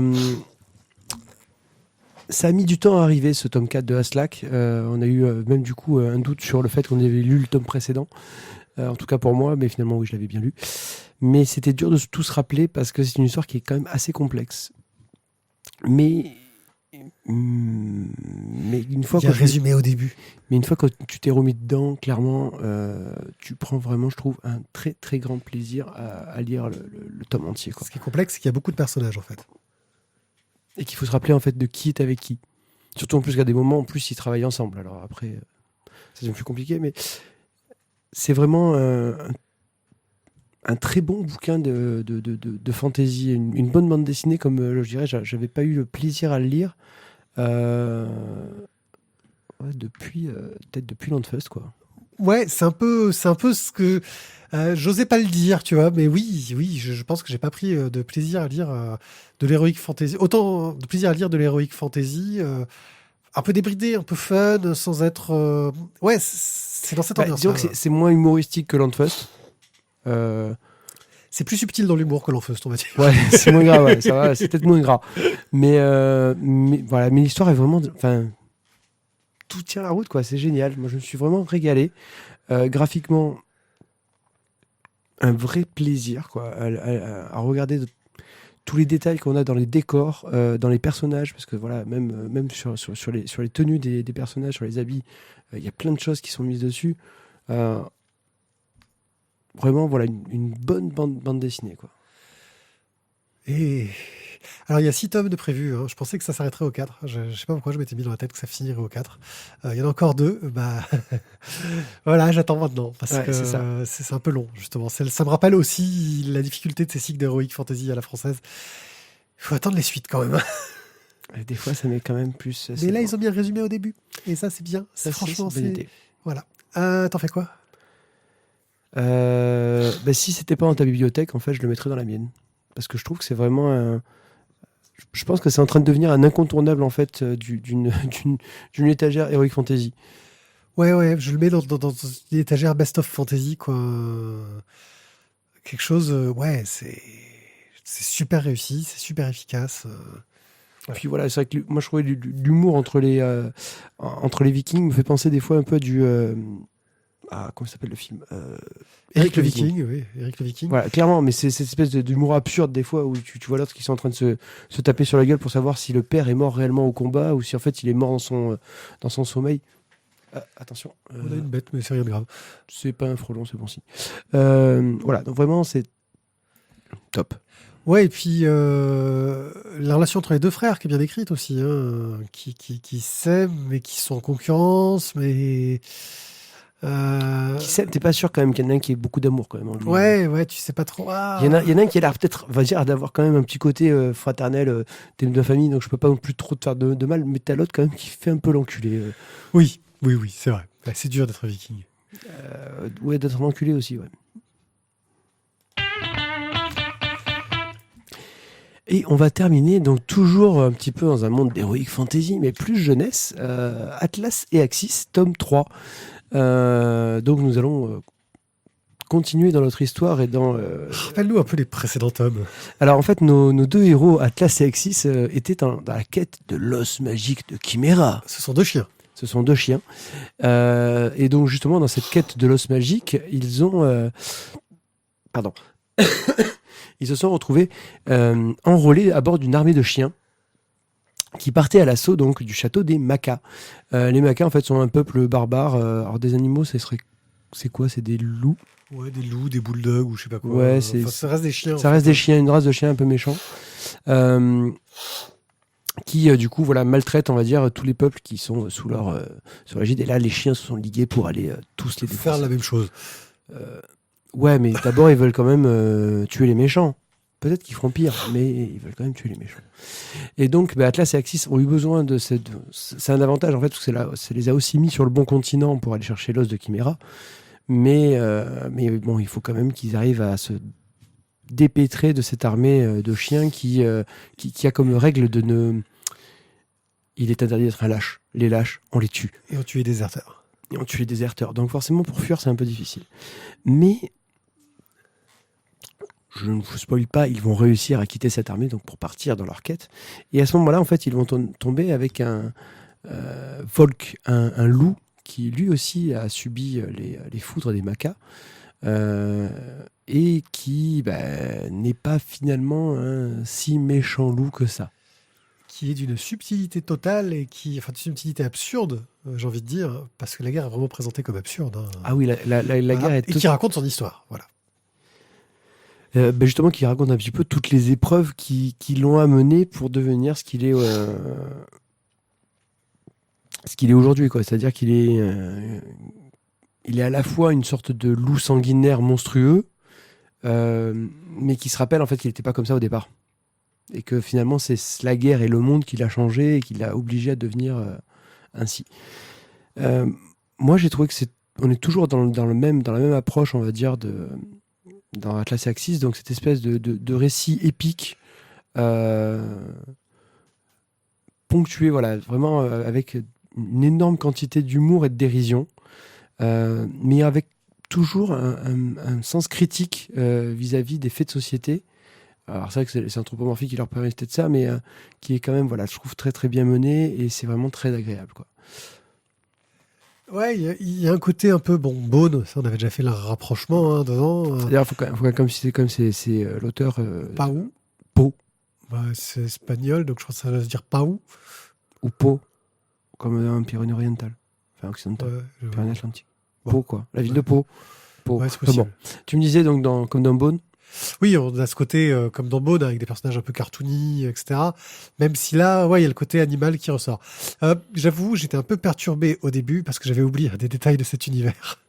a mis du temps à arriver, ce tome 4 de Aslak. On a eu même du coup un doute sur le fait qu'on avait lu le tome précédent. En tout cas pour moi, mais finalement, oui, je l'avais bien lu. Mais c'était dur de tout se rappeler parce que c'est une histoire qui est quand même assez complexe. Mais une fois il y a résumé au début. Mais une fois que tu t'es remis dedans, clairement, tu prends vraiment, je trouve, un très très grand plaisir à lire le tome entier, quoi. Ce qui est complexe, c'est qu'il y a beaucoup de personnages en fait. Et qu'il faut se rappeler en fait de qui est avec qui. Surtout en plus qu'à des moments, en plus, ils travaillent ensemble. Alors après, ça devient plus compliqué, mais c'est vraiment un très bon bouquin de fantasy, une bonne bande dessinée, comme je dirais, j'avais pas eu le plaisir à le lire. ouais, peut-être depuis Landfest, quoi. Ouais, c'est un peu ce que j'osais pas le dire, tu vois, mais oui, je pense que j'ai pas pris de plaisir à lire de l'heroic fantasy, autant de plaisir à lire de l'heroic fantasy, un peu débridé, un peu fun, sans être, ouais, c'est dans cette ambiance. Disons que c'est moins humoristique que Landfest. C'est plus subtil dans l'humour que l'Enfeust, on va dire. Ouais, c'est moins grave, ouais, ça va, c'est peut-être moins gras. Mais voilà, mais l'histoire est vraiment, enfin, tout tient la route, quoi. C'est génial. Moi, je me suis vraiment régalé. Graphiquement, un vrai plaisir, quoi, à regarder tous les détails qu'on a dans les décors, dans les personnages, parce que voilà, même sur les tenues des personnages, sur les habits, il y a plein de choses qui sont mises dessus. Vraiment, voilà, une bonne bande dessinée, quoi. Et alors, il y a 6 tomes de prévus, hein. Je pensais que ça s'arrêterait au 4. Je sais pas pourquoi je m'étais mis dans la tête que ça finirait au 4. Il y en a encore 2. Bah, voilà, j'attends maintenant. Parce Ouais, que c'est ça. c'est un peu long, justement. Ça me rappelle aussi la difficulté de ces cycles d'Heroic Fantasy à la française. Il faut attendre les suites quand même. Et des fois, ça met quand même plus. Mais là, ils ont bien résumé au début. Et ça, c'est bien. Franchement, c'est une bonne idée. Voilà. T'en fais quoi? Si c'était pas dans ta bibliothèque, en fait, je le mettrais dans la mienne. Parce que je trouve que c'est vraiment un. Je pense que c'est en train de devenir un incontournable, en fait, d'une étagère Heroic Fantasy. Ouais, je le mets dans une étagère Best of Fantasy, quoi. Quelque chose, ouais, c'est super réussi, c'est super efficace. Et puis voilà, c'est vrai que moi, je trouvais l'humour entre les Vikings me fait penser des fois un peu à du. Comment s'appelle le film Eric le Viking, oui, Eric le Viking. Voilà, clairement, mais c'est cette espèce d'humour absurde des fois où tu vois l'autre qui sont en train de se taper sur la gueule pour savoir si le père est mort réellement au combat ou si en fait il est mort dans son sommeil. Attention. On a une bête, mais c'est rien de grave. C'est pas un frelon, c'est bon si. Voilà, donc vraiment c'est top. Ouais, et puis la relation entre les deux frères qui est bien décrite aussi, hein, qui s'aiment, mais qui sont en concurrence, mais. Qui s'aime, t'es pas sûr quand même qu'il y en a un qui ait beaucoup d'amour quand même en lui. Ouais, tu sais pas trop. Il y en a un qui a l'air peut-être, on va dire, d'avoir quand même un petit côté fraternel, t'es de famille, donc je peux pas non plus trop te faire de mal, mais t'as l'autre quand même qui fait un peu l'enculé. Oui, c'est vrai. Ouais, c'est dur d'être viking. Ouais, d'être un enculé aussi, ouais. Et on va terminer donc toujours un petit peu dans un monde d'heroic fantasy, mais plus jeunesse, Atlas et Axis, tome 3. Donc nous allons continuer dans notre histoire et dans... Rappelle-nous un peu les précédents tomes. Alors en fait, nos deux héros, Atlas et Axis, étaient dans la quête de l'os magique de Chimera. Ce sont 2 chiens. Ce sont 2 chiens. Et donc justement, dans cette quête de l'os magique, ils ont... Pardon. Ils se sont retrouvés enrôlés à bord d'une armée de chiens qui partait à l'assaut donc du château des Macas. Les Macas en fait sont un peuple barbare. Alors des animaux, c'est quoi? C'est des loups? Ouais, des loups, des bulldogs ou je sais pas quoi. Ouais, ça reste des chiens. Ça reste des chiens, une race de chiens un peu méchants. Qui du coup voilà maltraitent on va dire tous les peuples qui sont sous leur égide. Et là les chiens se sont ligués pour aller tous les faire la même chose. Ouais, mais d'abord ils veulent quand même tuer les méchants. Peut-être qu'ils feront pire, mais ils veulent quand même tuer les méchants. Et donc, Atlas et Axis ont eu besoin de cette... C'est un avantage, en fait, parce que ça les a aussi mis sur le bon continent pour aller chercher l'os de Chimera. Mais bon, il faut quand même qu'ils arrivent à se dépêtrer de cette armée de chiens qui a comme règle de ne... Il est interdit d'être un lâche. Les lâches, on les tue. Et on tue les déserteurs. Donc forcément, pour fuir, c'est un peu difficile. Mais... je ne vous spoil pas, ils vont réussir à quitter cette armée donc pour partir dans leur quête. Et à ce moment-là, en fait, ils vont tomber avec un Volk, un loup qui lui aussi a subi les foudres des Macas et qui n'est pas finalement un si méchant loup que ça. Qui est d'une subtilité totale et d'une subtilité absurde, j'ai envie de dire, parce que la guerre est vraiment présentée comme absurde. Hein. Ah oui, la guerre est... Et qui raconte son histoire, voilà. Justement, qui raconte un petit peu toutes les épreuves qui l'ont amené pour devenir ce qu'il est aujourd'hui, quoi. C'est-à-dire qu'il est, il est à la fois une sorte de loup sanguinaire monstrueux, mais qui se rappelle en fait qu'il n'était pas comme ça au départ. Et que finalement, c'est la guerre et le monde qui l'a changé et qui l'a obligé à devenir ainsi. Euh, Moi, j'ai trouvé que on est toujours dans la même approche, on va dire, dans Atlas et Axis, donc cette espèce de récit épique, euh, ponctué, voilà, vraiment avec une énorme quantité d'humour et de dérision, mais avec toujours un sens critique vis-à-vis des faits de société. Alors c'est vrai que c'est Anthropomorphique qui leur permettait de ça, mais qui est quand même, voilà, je trouve très très bien mené et c'est vraiment très agréable, quoi. Ouais, il y a un côté un peu, bon, Bone, ça on avait déjà fait le rapprochement dedans. D'ailleurs, faut quand même, comme c'est l'auteur Pau, Poe bah, c'est espagnol, donc je pense que ça va se dire Pau. ou Pau, comme un Pyrénées oriental, enfin occidental, Ouais, Pyrénées Atlantique. Bon. Pau, quoi, la ville Ouais. de Pau. Pau. Ouais, c'est Enfin, possible. bon, tu me disais donc comme dans Bone. Oui, on a ce côté comme dans Bone avec des personnages un peu cartoony, etc. Même si là, ouais, il y a le côté animal qui ressort. J'avoue, j'étais un peu perturbé au début parce que j'avais oublié des détails de cet univers.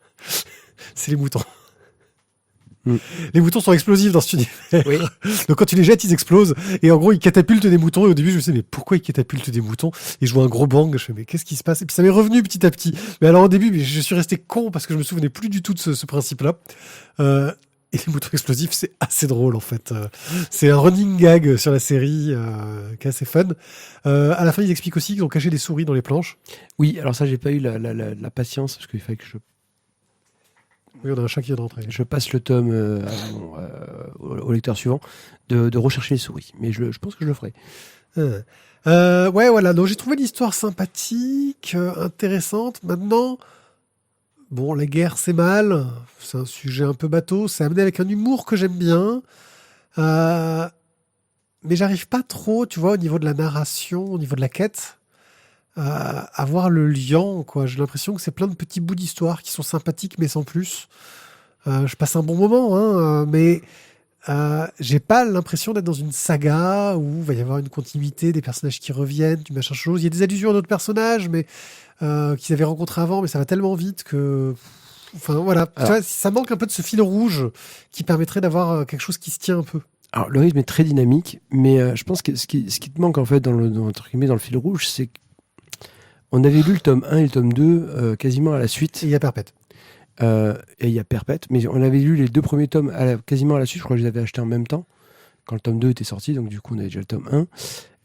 C'est les moutons. Mm. Les moutons sont explosifs dans cet univers. Oui. Donc quand tu les jettes, ils explosent. Et en gros, ils catapultent des moutons. Et au début, je me suis dit, mais pourquoi ils catapultent des moutons? Et je vois un gros bang. Je fais, mais qu'est-ce qui se passe? Et puis ça m'est revenu petit à petit. Mais alors au début, mais je suis resté con parce que je me souvenais plus du tout de ce principe-là. Et les moutons explosifs, c'est assez drôle en fait. C'est un running gag sur la série qui est assez fun. À la fin, ils expliquent aussi qu'ils ont caché des souris dans les planches. Oui, alors ça, j'ai pas eu la patience parce qu'il fallait que Oui, on a un chat qui vient d'entrer. je passe le tome au lecteur suivant de rechercher les souris. Mais je pense que je le ferai. Ouais, voilà. Donc j'ai trouvé l'histoire sympathique, intéressante. Maintenant, bon, la guerre, c'est mal. C'est un sujet un peu bateau. C'est amené avec un humour que j'aime bien. Euh, mais j'arrive pas trop, tu vois, au niveau de la narration, au niveau de la quête, à voir le lien, quoi. J'ai l'impression que c'est plein de petits bouts d'histoire qui sont sympathiques, mais sans plus. Je passe un bon moment, hein, mais j'ai pas l'impression d'être dans une saga où il va y avoir une continuité, des personnages qui reviennent, du machin chose. Il y a des allusions à d'autres personnages, mais qu'ils avaient rencontrés avant, mais ça va tellement vite que. Enfin voilà, tu Alors, vois, ça manque un peu de ce fil rouge qui permettrait d'avoir quelque chose qui se tient un peu. alors, le rythme est très dynamique, mais je pense que ce qui te manque en fait entre guillemets, dans le fil rouge, c'est qu'on avait lu le tome 1 et le tome 2 quasiment à la suite. Et il y a Perpète. Et il y a Perpète, mais on avait lu les deux premiers tomes quasiment à la suite. Je crois que je les avais achetés en même temps quand le tome 2 était sorti, donc du coup on avait déjà le tome 1.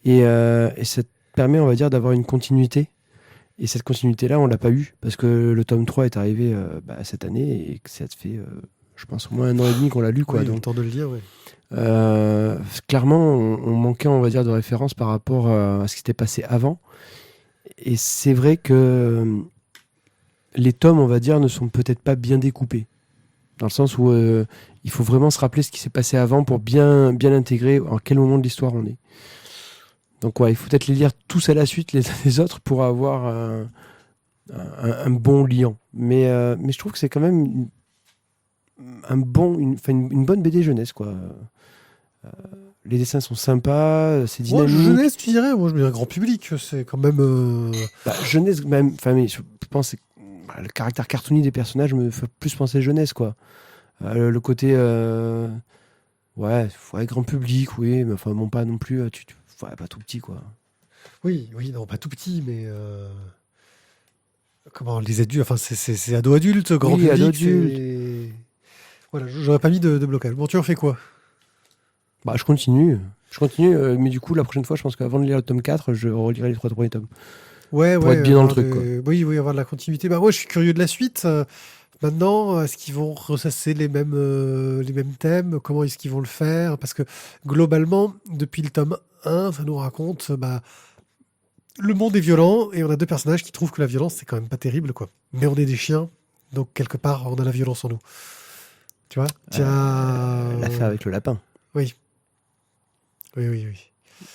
Et ça te permet, on va dire, d'avoir une continuité. Et cette continuité-là, on l'a pas eu parce que le tome 3 est arrivé cette année et que ça te fait, je pense, au moins 1 an et demi qu'on l'a lu, quoi. Oui, le Donc, temps de le lire, oui. clairement, on manquait, on va dire, de référence par rapport à ce qui s'était passé avant. Et c'est vrai que les tomes, on va dire, ne sont peut-être pas bien découpés. Dans le sens où il faut vraiment se rappeler ce qui s'est passé avant pour bien intégrer en quel moment de l'histoire on est. Donc ouais, il faut peut-être les lire tous à la suite les uns les autres pour avoir un bon lien. Mais je trouve que c'est quand même une bonne BD jeunesse, quoi. Les dessins sont sympas, c'est Moi, dynamique. jeunesse, tu dirais. Moi, je me dirais grand public. C'est quand même. Jeunesse même, enfin, mais je pense que le caractère cartoony des personnages me fait plus penser jeunesse, quoi. Le côté ouais, grand public, oui, mais enfin bon, pas non plus ouais, pas tout petit, quoi. Oui, oui, non, pas tout petit, mais. Comment les adultes. Enfin, c'est ado-adulte, grand Oui, public. ado-adulte. Voilà, j'aurais pas mis de blocage. Bon, tu en fais quoi? Bah, je continue, mais du coup la prochaine fois je pense qu'avant de lire le tome 4 je relirai les 3 premiers tomes Ouais, pour ouais. être bien dans le avoir truc, quoi. Oui, oui, avoir de la continuité. Bah, moi, je suis curieux de la suite. Maintenant, est-ce qu'ils vont ressasser les mêmes thèmes? Comment est-ce qu'ils vont le faire? Parce que globalement, depuis le tome 1, ça nous raconte le monde est violent et on a deux personnages qui trouvent que la violence, c'est quand même pas terrible, quoi. Mais on est des chiens, donc quelque part, on a la violence en nous. Tu vois? L'affaire avec le lapin, Oui. Oui, oui, oui.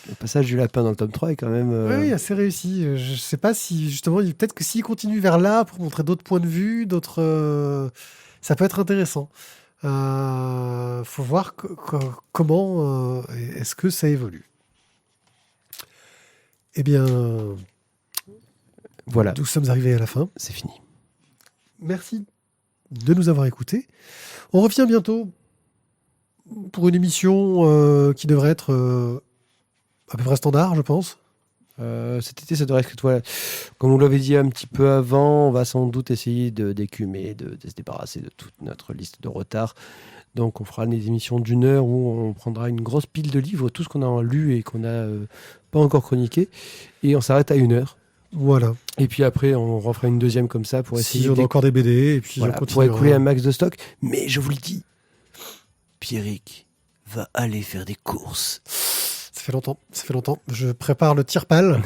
le passage du lapin dans le tome 3 est quand même Oui, assez réussi. Je sais pas si, justement, peut-être que s'il continue vers là pour montrer d'autres points de vue, ça peut être intéressant. Faut voir comment est-ce que ça évolue. Eh bien, voilà, nous sommes arrivés à la fin. c'est fini. Merci de nous avoir écoutés. On revient bientôt pour une émission qui devrait être à peu près standard, je pense. Cet été, ça devrait être voilà, comme vous l'avez dit un petit peu avant, on va sans doute essayer d'écumer, de se débarrasser de toute notre liste de retard. Donc on fera des émissions d'1 heure où on prendra une grosse pile de livres, tout ce qu'on a lu et qu'on n'a pas encore chroniqué, et on s'arrête à 1 heure. Voilà. Et puis après, on refera une deuxième comme ça pour essayer Si on a encore des BD, et puis voilà, on pour continuera. écouler un max de stock. Mais je vous le dis, Pierrick va aller faire des courses. Ça fait longtemps. Je prépare le tire-pale.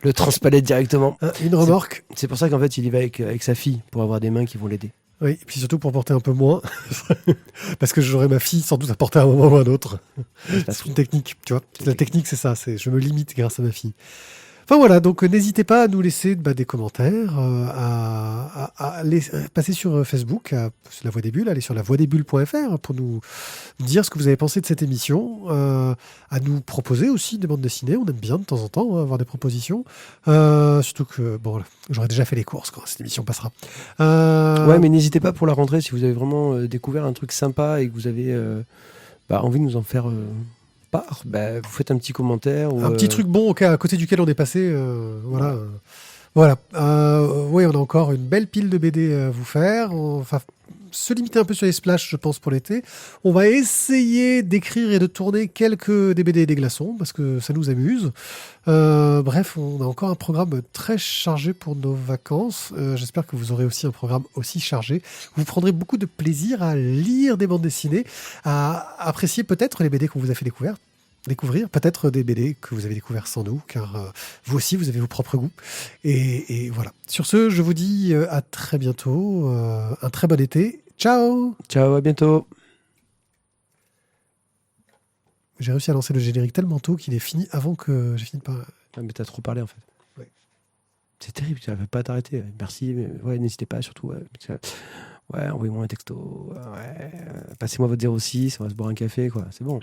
Le transpalette directement. Une remorque. C'est pour ça qu'en fait, il y va avec sa fille pour avoir des mains qui vont l'aider. Oui, et puis surtout pour porter un peu moins. Parce que j'aurai ma fille sans doute à porter à un moment ou à un autre. C'est une technique, tu vois. La technique, c'est ça. Je me limite grâce à ma fille. Enfin voilà, donc n'hésitez pas à nous laisser des commentaires, à passer sur Facebook, sur La Voix des Bulles, aller sur lavoixdesbulles.fr pour nous dire ce que vous avez pensé de cette émission, à nous proposer aussi des bandes dessinées. On aime bien de temps en temps avoir des propositions. Surtout que, bon, j'aurais déjà fait les courses quand cette émission passera. Ouais, mais n'hésitez pas pour la rentrée, si vous avez vraiment découvert un truc sympa et que vous avez envie de nous en faire... part, vous faites un petit commentaire. Ou, un petit truc bon à côté duquel on est passé. Voilà. Oui, on a encore une belle pile de BD à vous faire. On va se limiter un peu sur les splash, je pense, pour l'été. On va essayer d'écrire et de tourner quelques des BD et des glaçons, parce que ça nous amuse. Bref, on a encore un programme très chargé pour nos vacances. J'espère que vous aurez aussi un programme aussi chargé. Vous prendrez beaucoup de plaisir à lire des bandes dessinées, à apprécier peut-être les BD qu'on vous a fait découvrir peut-être des BD que vous avez découverts sans nous, car vous aussi, vous avez vos propres goûts. Et voilà. Sur ce, je vous dis à très bientôt. Un très bon été. Ciao! Ciao, à bientôt. J'ai réussi à lancer le générique tellement tôt qu'il est fini avant que j'ai fini de parler. Ah, mais t'as trop parlé, en fait. Ouais. C'est terrible, tu ne pas t'arrêter. Merci, mais n'hésitez pas, surtout. Envoyez-moi un texto. Passez-moi votre 06, on va se boire un café, quoi. C'est bon.